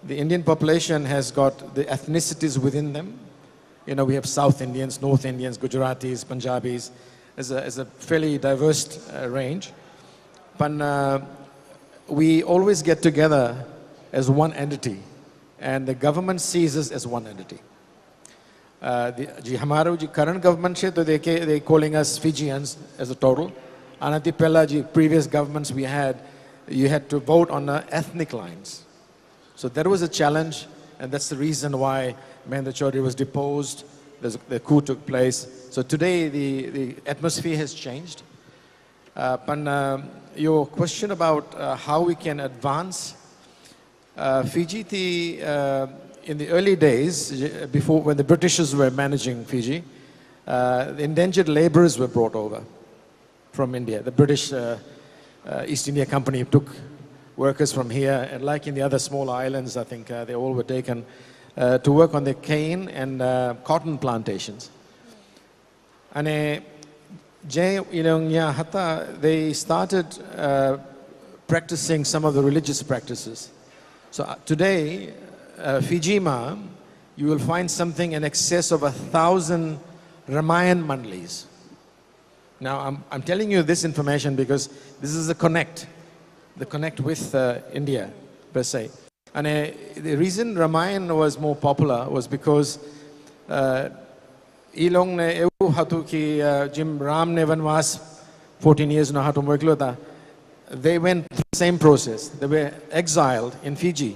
Speaker 4: the Indian population has got the ethnicities within them, you know, we have South Indians, North Indians, Gujaratis, Punjabis, as a fairly diverse range. But we always get together as one entity and the government sees us as one entity. The current government they calling us Fijians as a total. Anati Pella, previous governments we had, you had to vote on ethnic lines. So that was a challenge, and that's the reason why Mahendra Chaudhary was deposed. The coup took place. So today the atmosphere has changed. But your question about how we can advance Fiji, in the early days, before when the Britishers were managing Fiji, the indentured laborers were brought over. from India. The British East India Company took workers from here, and like in the other smaller islands, I think they all were taken to work on the cane and cotton plantations. And they started practicing some of the religious practices. So today, Fijima, you will find something in excess of 1,000 Ramayan Mandlis. Now, I'm telling you this information because this is the connect with India, per se. And the reason Ramayan was more popular was because Ilong ne evu hatu ki Jim Ram ne vanwas 14 years na hatu moiklo ta. They went through the same process. They were exiled in Fiji,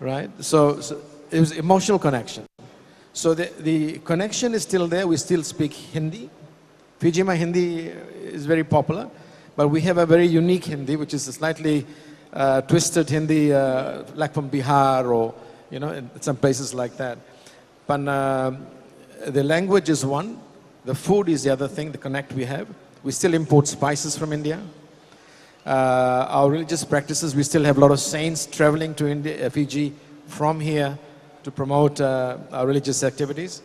Speaker 4: right? So it was emotional connection. So the connection is still there. We still speak Hindi. Fijima Hindi is very popular, but we have a very unique Hindi, which is a slightly twisted Hindi, like from Bihar or, in some places like that. But the language is one. The food is the other thing, the connect we have. We still import spices from India. Our religious practices, we still have a lot of saints traveling to India, Fiji from here to promote our religious activities.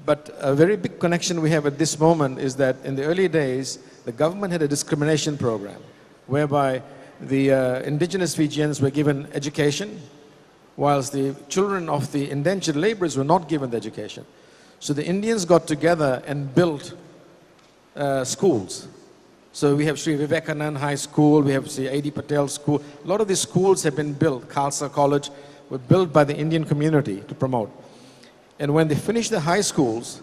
Speaker 4: But a very big connection we have at this moment is that in the early days, the government had a discrimination program whereby the indigenous Fijians were given education, whilst the children of the indentured laborers were not given the education. So the Indians got together and built schools. So we have Sri Vivekanand High School, we have Sri A.D. Patel School. A lot of these schools have been built. Khalsa College were built by the Indian community to promote. And when they finished the high schools,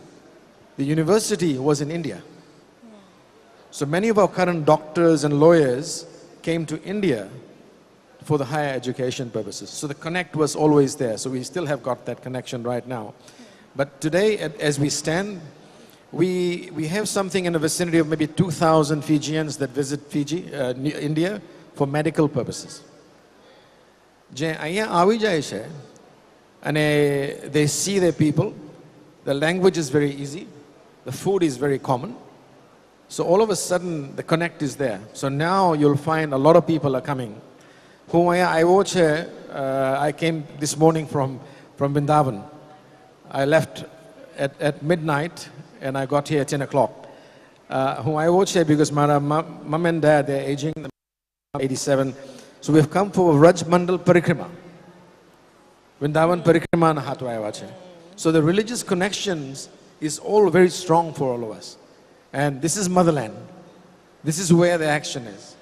Speaker 4: the university was in India. So many of our current doctors and lawyers came to India for the higher education purposes. So the connect was always there. So we still have got that connection right now. But today, as we stand, we have something in the vicinity of maybe 2,000 Fijians that visit India for medical purposes. And they see their people. The language is very easy. The food is very common. So all of a sudden, the connect is there. So now you'll find a lot of people are coming. I came this morning from Vrindavan. I left at midnight and I got here at 10 o'clock. I watch here because my mom and dad, they're aging, 87. So we've come for Raj Mandal Parikrama. Vrindavan Parikrama na hatu aaya vache. So the religious connections is all very strong for all of us. And this is motherland. This is where the action is.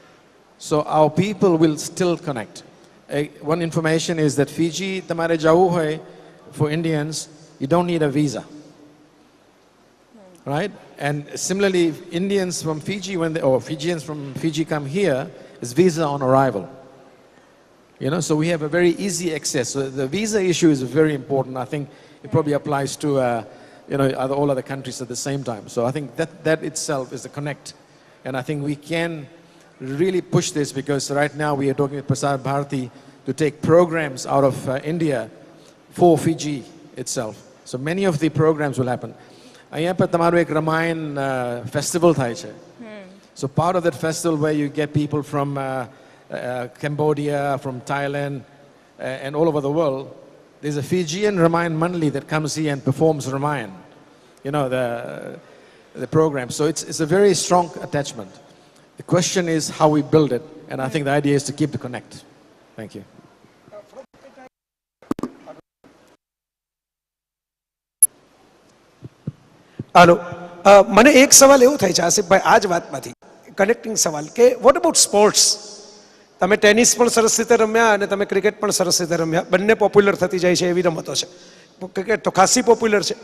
Speaker 4: So our people will still connect. One information is that Fiji, tamare jau hai, for Indians, you don't need a visa. Right? And similarly, Indians from Fiji, or Fijians from Fiji come here, it's visa on arrival. So we have a very easy access. So the visa issue is very important. I think it probably applies to, all other countries at the same time. So I think that itself is the connect. And I think we can really push this because right now we are talking with Prasar Bharati to take programs out of India for Fiji itself. So many of the programs will happen. અહીંયા પર તમારું એક રમાયણ festival થાય છે. So part of that festival where you get people from Cambodia, from Thailand, and all over the world, there's a Fijian Ramayan Mandli that comes here and performs Ramayan, the program. So it's a very strong attachment. The question is how we build it, and I think the idea is to keep the connect. Thank you.
Speaker 2: હાલો, મને એક સવાલ એવો થાય છે આસિફભાઈ આ જ વાતમાંથી connecting સવાલ કે વોટ અબાઉટ સ્પોર્ટ્સ? તમે ટેનિસ પણ સરસ રીતે રમ્યા અને તમે ક્રિકેટ પણ સરસ રીતે રમ્યા. બંને પોપ્યુલર થતી જાય છે એવી રમતો છે. ક્રિકેટ તો ખાસી પોપ્યુલર છે.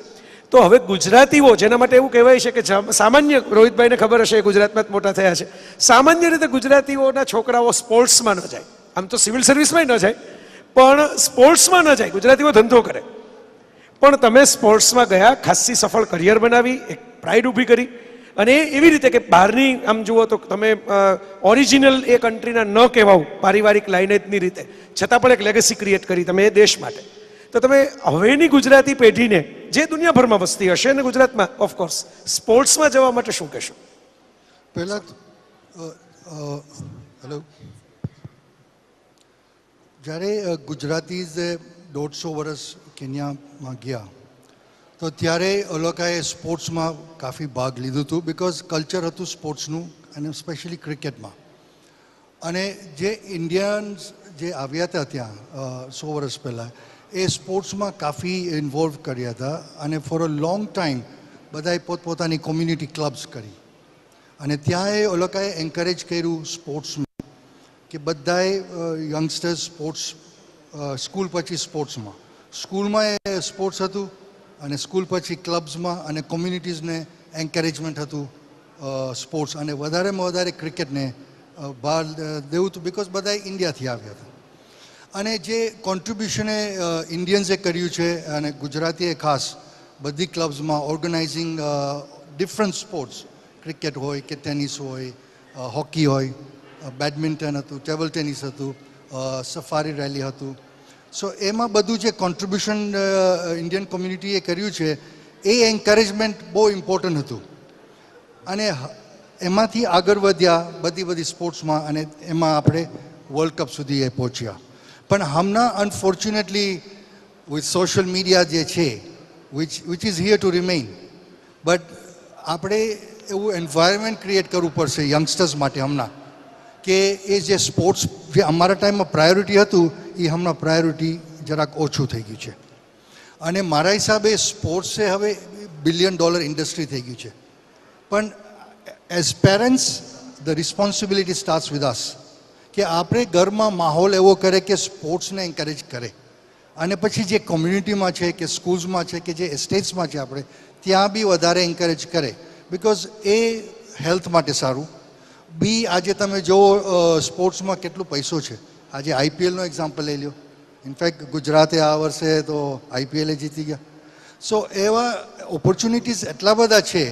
Speaker 2: તો હવે ગુજરાતીઓ, જેના માટે એવું કહેવાય છે કે સામાન્ય, રોહિતભાઈને ખબર હશે, ગુજરાતમાં જ મોટા થયા છે, સામાન્ય રીતે ગુજરાતીઓના છોકરાઓ સ્પોર્ટ્સમાં ન જાય. આમ તો સિવિલ સર્વિસમાં ન જાય, પણ સ્પોર્ટ્સમાં ન જાય. ગુજરાતીઓ ધંધો કરે. પણ તમે સ્પોર્ટ્સમાં ગયા, ખાસી સફળ કરિયર બનાવી, એક પ્રાઇડ ઊભી કરી, અને એવી રીતે કે બહારની આમ જુઓ તો તમે ઓરિજિનલ એ કન્ટ્રીના ન કહેવાઓ પારિવારિક લાઇનેજની રીતે, છતાં પણ એક લેગસી ક્રિએટ કરી તમે એ દેશ માટે. તો તમે હવેની ગુજરાતી પેઢીને, જે દુનિયાભરમાં વસતી હશે અને ગુજરાતમાં ઓફકોર્સ, સ્પોર્ટ્સમાં જવા માટે શું કહેશો?
Speaker 5: પહેલાં હેલો, જ્યારે ગુજરાતીઝ 150 વર્ષ કેન્યામાં ગયા તો ત્યારે એ લોકોએ સ્પોર્ટ્સમાં કાફી ભાગ લીધું હતું, બિકોઝ કલ્ચર હતું સ્પોર્ટ્સનું, અને સ્પેશિયલી ક્રિકેટમાં. અને જે ઇન્ડિયન્સ જે આવ્યા હતા ત્યાં 100 વર્ષ પહેલાં, એ સ્પોર્ટ્સમાં કાફી ઇન્વોલ્વ કર્યા હતા, અને ફોર અ લોંગ ટાઈમ બધાએ પોતપોતાની કોમ્યુનિટી ક્લબ્સ કરી, અને ત્યાં એ લોકોએ એન્કરેજ કર્યું સ્પોર્ટ્સમાં કે બધાએ યંગસ્ટર્સ સ્પોર્ટ્સ, સ્કૂલ પછી સ્પોર્ટ્સમાં, સ્કૂલમાં એ સ્પોર્ટ્સ હતું, અને સ્કૂલ પછી ક્લબ્સમાં, અને કોમ્યુનિટીઝને એન્કરેજમેન્ટ હતું સ્પોર્ટ્સ, અને વધારેમાં વધારે ક્રિકેટને બહાર દેવું હતું, બિકોઝ બધા ઇન્ડિયાથી આવ્યા હતા. અને જે કોન્ટ્રીબ્યુશન ઇન્ડિયન્સે કર્યું છે, અને ગુજરાતીએ ખાસ બધી ક્લબ્સમાં ઓર્ગેનાઇઝિંગ ડિફરન્ટ સ્પોર્ટ્સ, ક્રિકેટ હોય કે ટેનિસ હોય, હોકી હોય, બેડમિન્ટન હતું, ટેબલ ટેનિસ હતું, સફારી રેલી હતું. સો એમાં બધું જે કોન્ટ્રીબ્યુશન ઇન્ડિયન કોમ્યુનિટીએ કર્યું છે, એ એન્કરેજમેન્ટ બહુ ઇમ્પોર્ટન્ટ હતું, અને એમાંથી આગળ વધ્યા બધી સ્પોર્ટ્સમાં, અને એમાં આપણે વર્લ્ડ કપ સુધી એ પહોંચ્યા. પણ હમણાં અનફોર્ચ્યુનેટલી વિથ સોશિયલ મીડિયા જે છે, which is here two remain, but આપણે એવું એન્વાયરમેન્ટ ક્રિએટ કરવું પડશે યંગસ્ટર્સ માટે હમણાં, કે એ જે સ્પોર્ટ્સ જે અમારા ટાઈમમાં પ્રાયોરિટી હતું, એ હમણાં પ્રાયોરિટી જરાક ઓછું થઈ ગયું છે. અને મારા હિસાબે સ્પોર્ટ્સ એ હવે $1 બિલિયન ઇન્ડસ્ટ્રી થઈ ગયું છે. પણ as parents the responsibility starts with us, કે આપણે ઘરમાં માહોલ એવો કરે કે સ્પોર્ટ્સને એન્કરેજ કરે, અને પછી જે કોમ્યુનિટીમાં છે કે સ્કૂલ્સમાં છે કે જે એસ્ટેટ્સમાં છે આપણે ત્યાં બી વધારે એન્કરેજ કરે, બિકોઝ એ હેલ્થ માટે સારું. બી આજે તમે જુઓ સ્પોર્ટ્સમાં કેટલો પૈસો છે. આજે આઈપીએલનો એક્ઝામ્પલ લઈ લો, ઇનફેક્ટ ગુજરાતે આ વર્ષે તો આઈપીએલ જીતી ગયા. સો એવા ઓપોર્ચ્યુનિટીઝ એટલા બધા છે,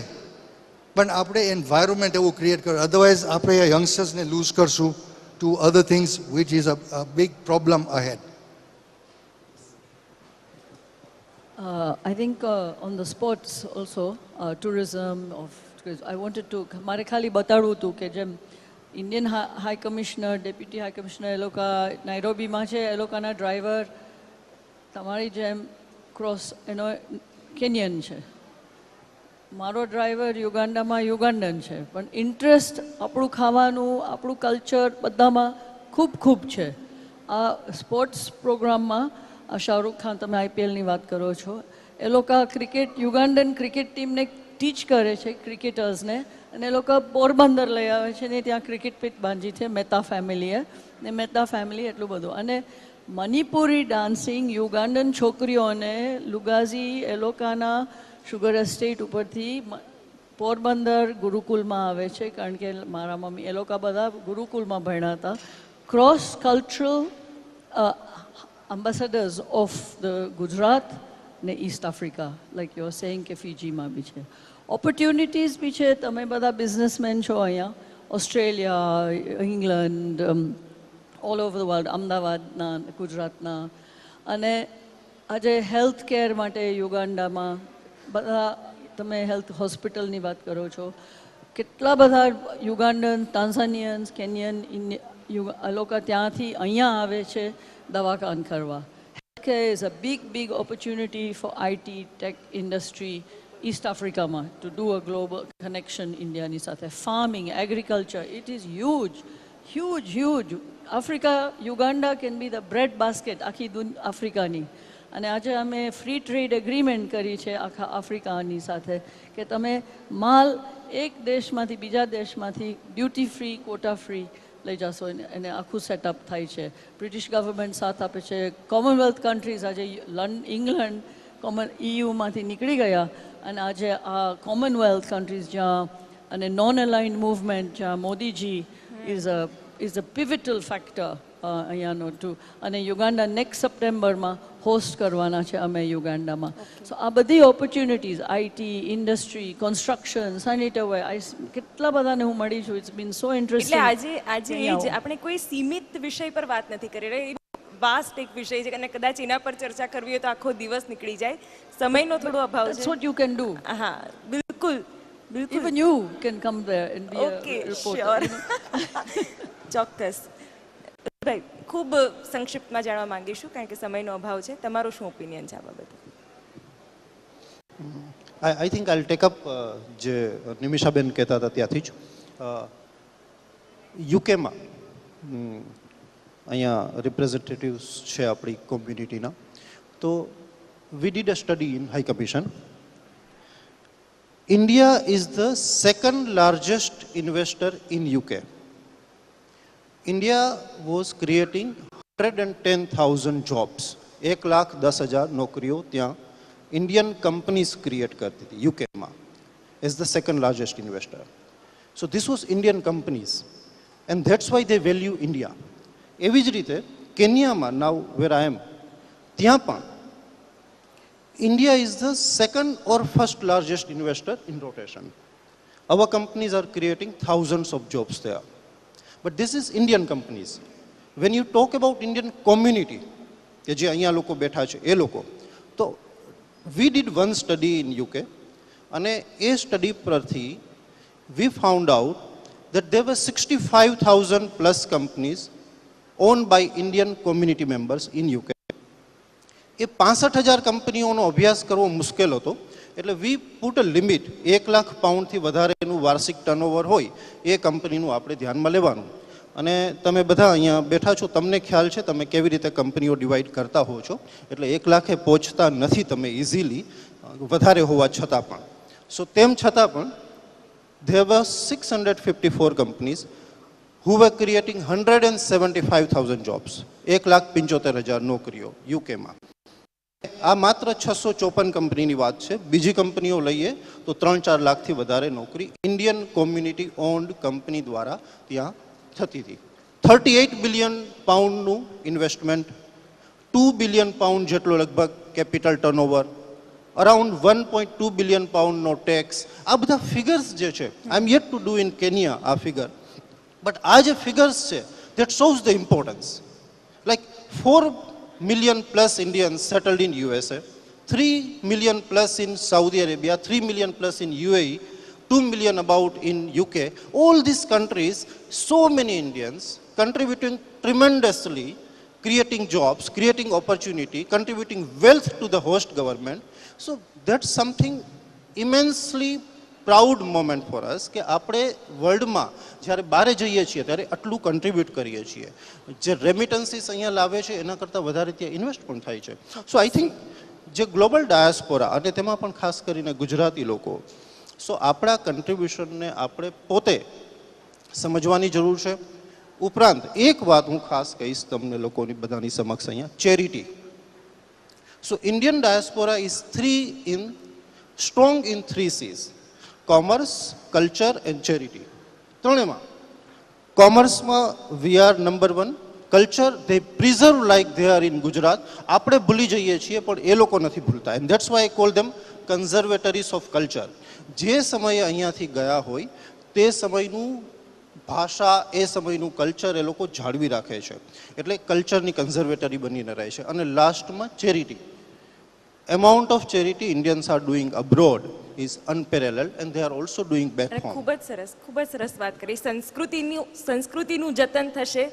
Speaker 5: પણ આપણે એન્વાયરમેન્ટ એવું ક્રિએટ કરવું, અધરવાઇઝ આપણે યંગસ્ટર્સને લૂઝ કરશું to other things which is a big problem ahead.
Speaker 6: I think on the sports also, tourism, I wanted to, મારે ખાલી બતાડવું હતું કે જેમ Indian high commissioner, deputy high commissioner એ લોકો નાઇરોબીમાં છે, એ લોકોના ડ્રાઈવર તમારી જેમ ક્રોસ એનો કેન્યન છે, મારો ડ્રાઈવર યુગાન્ડામાં યુગાન્ડન છે, પણ ઇન્ટરેસ્ટ આપણું ખાવાનું, આપણું કલ્ચર બધામાં ખૂબ છે. આ સ્પોર્ટ્સ પ્રોગ્રામમાં શાહરૂખ ખાન, તમે આઈપીએલની વાત કરો છો, એ લોકો ક્રિકેટ, યુગાન્ડન ક્રિકેટ ટીમને ટીચ કરે છે ક્રિકેટર્સને, અને એ લોકો પોરબંદર લઈ આવે છે ને ત્યાં ક્રિકેટ પિચ બાંધી છે મહેતા ફેમિલીએ, ને મહેતા ફેમિલી એટલું બધું. અને મણિપુરી ડાન્સિંગ યુગાન્ડન છોકરીઓને લુગાઝી એ લોકોના શુગર એસ્ટેટ ઉપરથી પોરબંદર ગુરુકુલમાં આવે છે, કારણ કે મારા મમ્મી એ લોકો બધા ગુરુકુલમાં ભણ્યા હતા. Cross cultural ambassadors of the Gujarat ને East Africa, like you are saying કે ફીજીમાં બી છે, ઓપોર્ચ્યુનિટીઝ બી છે. તમે બધા બિઝનેસમેન છો અહીંયા, Australia, England, all over the world, અમદાવાદના, ગુજરાતના, અને આજે હેલ્થ કેર માટે યુગાન્ડામાં બધા, તમે હેલ્થ હોસ્પિટલની વાત કરો છો, કેટલા બધા યુગાન્ડન, ટાન્ઝાનિયન્સ, કેન્યન, આ લોકો ત્યાંથી અહીંયા આવે છે દવાખાન કરવા. Healthcare is a big opportunity for IT, tech industry, East Africa to do a global connection Indiaની સાથે. Farming, agriculture, it is huge. Africa, Uganda can be the bread basket આખી આફ્રિકાની. અને આજે અમે ફ્રી ટ્રેડ એગ્રીમેન્ટ કરી છે આખા આફ્રિકાની સાથે, કે તમે માલ એક દેશમાંથી બીજા દેશમાંથી ડ્યુટી ફ્રી, કોટા ફ્રી લઈ જશો, એને આખું સેટઅપ થાય છે. બ્રિટિશ ગવર્મેન્ટ સાથ આપે છે. કોમનવેલ્થ કન્ટ્રીઝ આજે ઇંગ્લેન્ડ EUમાંથી નીકળી ગયા, અને આજે આ કોમનવેલ્થ કન્ટ્રીઝ જ્યાં, અને નોન અલાઇન્ડ મૂવમેન્ટ જ્યાં Modiji is a pivotal factor અહીંયાનો ટુ. અને યુગાન્ડા નેક્સ્ટ સપ્ટેમ્બરમાં હોસ્ટ કરવાના છે અમે યુગાન્ડામાં. સો આ બધી opportunities, IT, industry, construction, sanitaryware, કેટલા બધાને હું મળી છું. It's been so interesting.
Speaker 3: એટલે આજે એ જ આપણે કોઈ સીમિત વિષય પર વાત નથી કરી રહી, વાસ્ટ એક વિષય છે, અને કદાચ એના પર ચર્ચા કરવી હોય તો આખો દિવસ નીકળી જાય, સમયનો થોડો અભાવ છે.
Speaker 6: That's what you can do.
Speaker 3: હા બિલકુલ. બિલકુલ.
Speaker 6: Even you can come there and be
Speaker 3: okay,
Speaker 6: a reporter.
Speaker 3: Sure.
Speaker 6: you know.
Speaker 3: ચોક્કસ. ભાઈ, ખૂબ સંક્ષિપ્તમાં જાણવા માંગીશું કારણ કે સમયનો અભાવ છે. તમારો શું ઓપિનિયન છે આ બાબતે?
Speaker 7: I think I take up જે નિમિષાબેન કહેતા હતા ત્યાંથી જ. યુકેમાં અહીંયા રિપ્રેઝેન્ટેટિવ્સ છે આપણી કોમ્યુનિટીના, તો we did a study in high commission. India is the second largest investor in UK. India was creating 110,000 jobs. 1,10,000 નોકરીઓ ત્યાં Indian companies create કરતી હતી UK માં as the second largest investor. So this was Indian companies and that's why they value India. એવી જ રીતે કેન્યામાં, now where I am, ત્યાં પણ India is the second or first largest investor in rotation. Our companies are creating thousands of jobs there. But this is Indian companies. When you talk about Indian community, કે જે અહીંયા લોકો બેઠા છે એ લોકો, તો we did one study in UK અને એ study પરથી we found out that there were 65,000 plus companies owned by Indian community members in UK. એ 65,000 કંપનીઓનો અભ્યાસ કરવો મુશ્કેલ હતો, એટલે વી પુટ અ લિમિટ. 1,00,000 પાઉન્ડથી વધારેનું વાર્ષિક ટર્નઓવર હોય એ કંપનીનું આપણે ધ્યાનમાં લેવાનું. અને તમે બધા અહીંયા બેઠા છો, તમને ખ્યાલ છે તમે કેવી રીતે કંપનીઓ ડિવાઈડ કરતા હો છો, એટલે 1,00,000 પહોંચતા નથી તમે ઇઝીલી, વધારે હોવા છતાં પણ. સો તેમ છતાં પણ there were 654 companies who were creating 175,000 jobs. 1,75,000 નોકરીઓ યુકેમાં. આ માત્ર 654 કંપનીની વાત છે. બીજી કંપનીઓ લઈએ તો 3-4 લાખથી વધારે નોકરી ઇન્ડિયન કોમ્યુનિટી ઓન્ડ કંપની દ્વારા ત્યાં થતી હતી. 38 બિલિયન પાઉન્ડનું ઇન્વેસ્ટમેન્ટ, 2 બિલિયન પાઉન્ડ જેટલો લગભગ કેપિટલ ટર્નઓવર, અરાઉન્ડ 1.2 બિલિયન પાઉન્ડનો ટેક્સ. આ બધા ફિગર્સ જે છે, I am yet to do in Kenya આ ફિગર, બટ આ જે ફિગર્સ છે that shows the importance. Like 4 million plus Indians settled in USA, 3 million plus in Saudi Arabia, 3 million plus in UAE, 2 million about in UK. All these countries, so many Indians contributing tremendously, creating jobs, creating opportunity, contributing wealth to the host government. So that's something immensely proud moment for us કે આપણે વર્લ્ડમાં જ્યારે બહાર જઈએ છીએ ત્યારે આટલું contribute કરીએ છીએ. જે રેમિટન્સીસ અહીંયા લાવે છે એના કરતાં વધારે ત્યાં ઇન્વેસ્ટ પણ થાય છે. સો આઈ થિંક જે ગ્લોબલ ડાયાસ્પોરા અને તેમાં પણ ખાસ કરીને ગુજરાતી લોકો, સો આપણા કન્ટ્રીબ્યુશનને આપણે પોતે સમજવાની જરૂર છે. ઉપરાંત એક વાત હું ખાસ કહીશ તમને લોકોની બધાની સમક્ષ અહીંયા, charity. So Indian diaspora is strong in 3 C's: commerce, culture and charity. ત્રણેમાં કોમર્સમાં વી આર number 1. Culture they preserve like they are in Gujarat. આપણે ભૂલી જઈએ છીએ પણ એ લોકો નથી ભૂલતા, and that's why I call them conservatories of culture. જે સમયે અહીંયાથી ગયા હોય તે સમયનું ભાષા, એ સમયનું કલ્ચર એ લોકો જાળવી રાખે છે, એટલે કલ્ચરની કન્ઝર્વેટરી બનીને રહે છે. અને લાસ્ટમાં charity. amount of charity Indians are doing abroad is unparalleled and they are also doing back home.
Speaker 3: ખૂબ જ સરસ વાત કરી. સંસ્કૃતિનું જતન થશે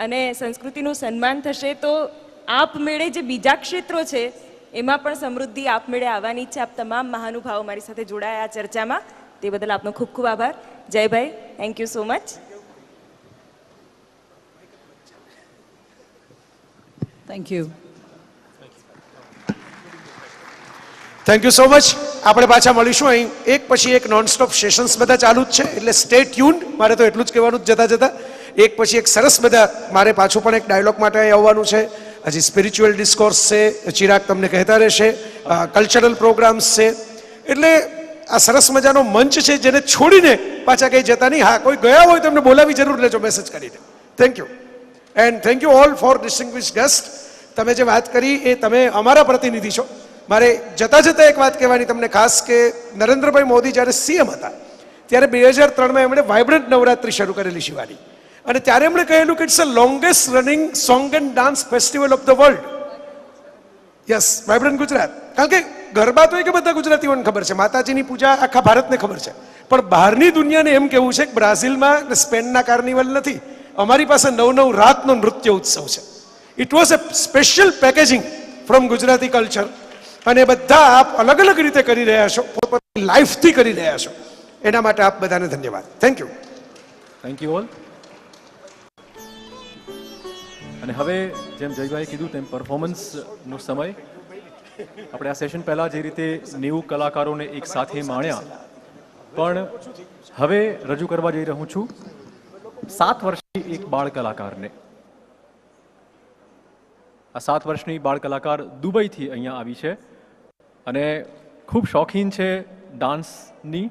Speaker 3: અને સંસ્કૃતિનું સન્માન થશે તો આપમેળે જે બીજા ક્ષેત્રો છે એમાં પણ સમૃદ્ધિ આપમેળે આવવાની છે. આપ તમામ મહાનુભાવો મારી સાથે જોડાયા આ ચર્ચામાં, તે બદલ આપનો ખૂબ ખૂબ આભાર. Jaybhai, thank you so much.
Speaker 6: Thank you.
Speaker 2: Thank you so much. આપણે પાછા મળીશું. અહીં એક પછી એક નોનસ્ટોપ સેશન્સ બધા ચાલુ જ છે, એટલે સ્ટે ટ્યુન્ડ. મારે તો એટલું જ કહેવાનું જતા જતા, એક પછી એક સરસ બધા. મારે પાછું પણ એક ડાયલોગ માટે અહીં આવવાનું છે. હજી સ્પિરિચ્યુઅલ ડિસ્કોર્સ છે, ચિરાગ તમને કહેતા રહેશે, કલ્ચરલ પ્રોગ્રામ્સ છે. એટલે આ સરસ મજાનો મંચ છે જેને છોડીને પાછા કંઈ જતા નહીં. હા, કોઈ ગયા હોય તો એમને બોલાવી જરૂર લેજો મેસેજ કરીને. Thank you and thank you all for distinguished guest. તમે જે વાત કરી એ તમે અમારા પ્રતિનિધિ છો. મારે જતા જતા એક વાત કહેવાની તમને ખાસ, કે નરેન્દ્રભાઈ મોદી જ્યારે સીએમ હતા ત્યારે 2003માં એમણે વાઇબ્રન્ટ નવરાત્રિ શરૂ કરેલી શિવાની, અને ત્યારે એમણે કહેલું કે it's a longest running song and dance festival of the world. Yes, vibrant Gujarat. કારણ કે ગરબા તો કે બધા ગુજરાતીઓને ખબર છે, માતાજીની પૂજા આખા ભારતને ખબર છે, પણ બહારની દુનિયાને એમ કેવું છે કે બ્રાઝિલમાં ને સ્પેનના કાર્નિવલ નથી, અમારી પાસે 9 રાતનો નૃત્ય ઉત્સવ છે. It was a special packaging from Gujarati culture, અને બધા આપ અલગ અલગ રીતે કરી રહ્યા છો, પોતાની લાઈફથી કરી રહ્યા છો, એના માટે આપ બધાને ધન્યવાદ. Thank you.
Speaker 8: Thank you all. અને હવે જેમ જયભાઈ કીધું તેમ પરફોર્મન્સનો સમય. આપણે આ સેશન પહેલાં જે રીતે 90 કલાકારોને એક સાથે માણ્યા, પણ હવે રજૂ કરવા જઈ રહ્યો છું 7 વર્ષની એક બાળ કલાકારને. આ 7 વર્ષની બાળ કલાકાર દુબઈથી અહીંયા આવી છે અને ખૂબ શોખીન છે ડાન્સની.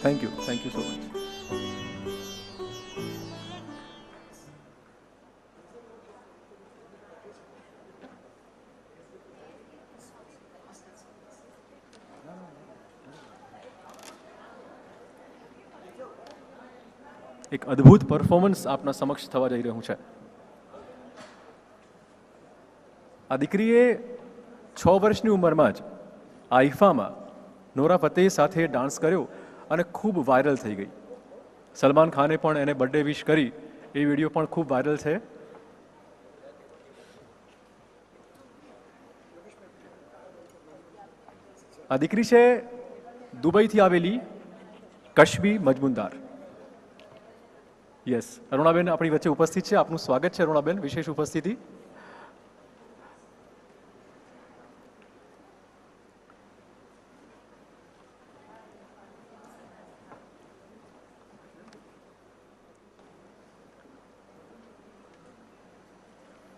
Speaker 8: Thank you so much. એક અદ્ભુત પરફોર્મન્સ આપના સમક્ષ થવા જઈ રહ્યું છે. આ દીકરીએ 6 વર્ષની ઉંમરમાં જ આઈફામાં નોરા ફતેહ સાથે ડાન્સ કર્યો અને ખૂબ વાયરલ થઈ ગઈ. સલમાન ખાને પણ એને બર્થડે વિશ કરી, એ વિડીયો પણ ખૂબ વાયરલ છે. આ દીકરી છે દુબઈથી આવેલી કશબી મજમુનદાર. યસ, અરુણાબેન આપણી વચ્ચે ઉપસ્થિત છે. આપનું સ્વાગત છે અરુણાબેન, વિશેષ ઉપસ્થિતિ.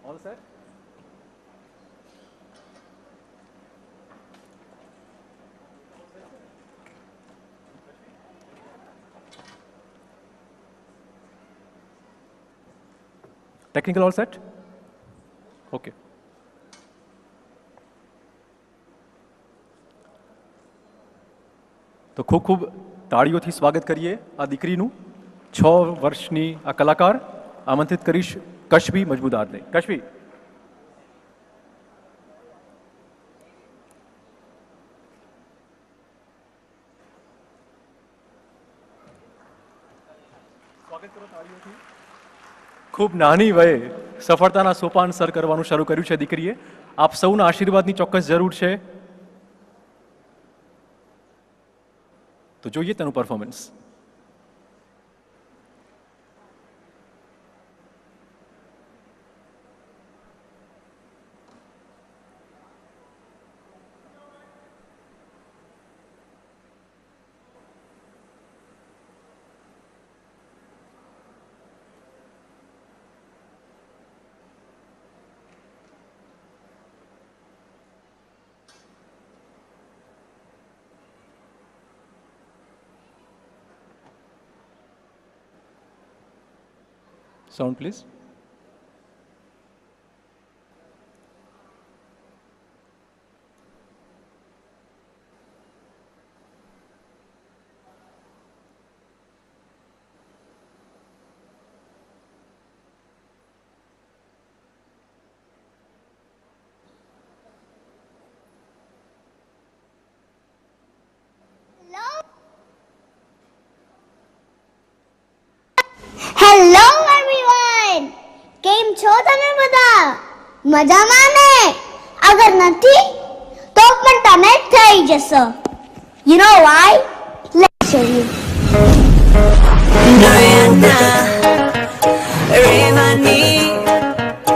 Speaker 8: All set. Technical all set. Okay. તો ખૂબ ખૂબ તાળીઓથી સ્વાગત કરીએ આ દીકરીનું. 6 વર્ષની આ કલાકાર. આમંત્રિત કરીશ કશબી મજમુદારને. કશબી. સ્વાગત કરો તાળીઓથી. ખૂબ નાની વયે સફળતાના સોપાન સર કરવાનું શરૂ કર્યું છે દીકરીએ. આપ સૌના આશીર્વાદની ચોક્કસ જરૂર છે. તો જોઈએ તેનું performance. Sound please.
Speaker 9: Hello everyone, કેમ છો તમે બધા? મજામાં ને? અગર નથી તો પણ તમે થઈ જશો. You know why? Let's show you.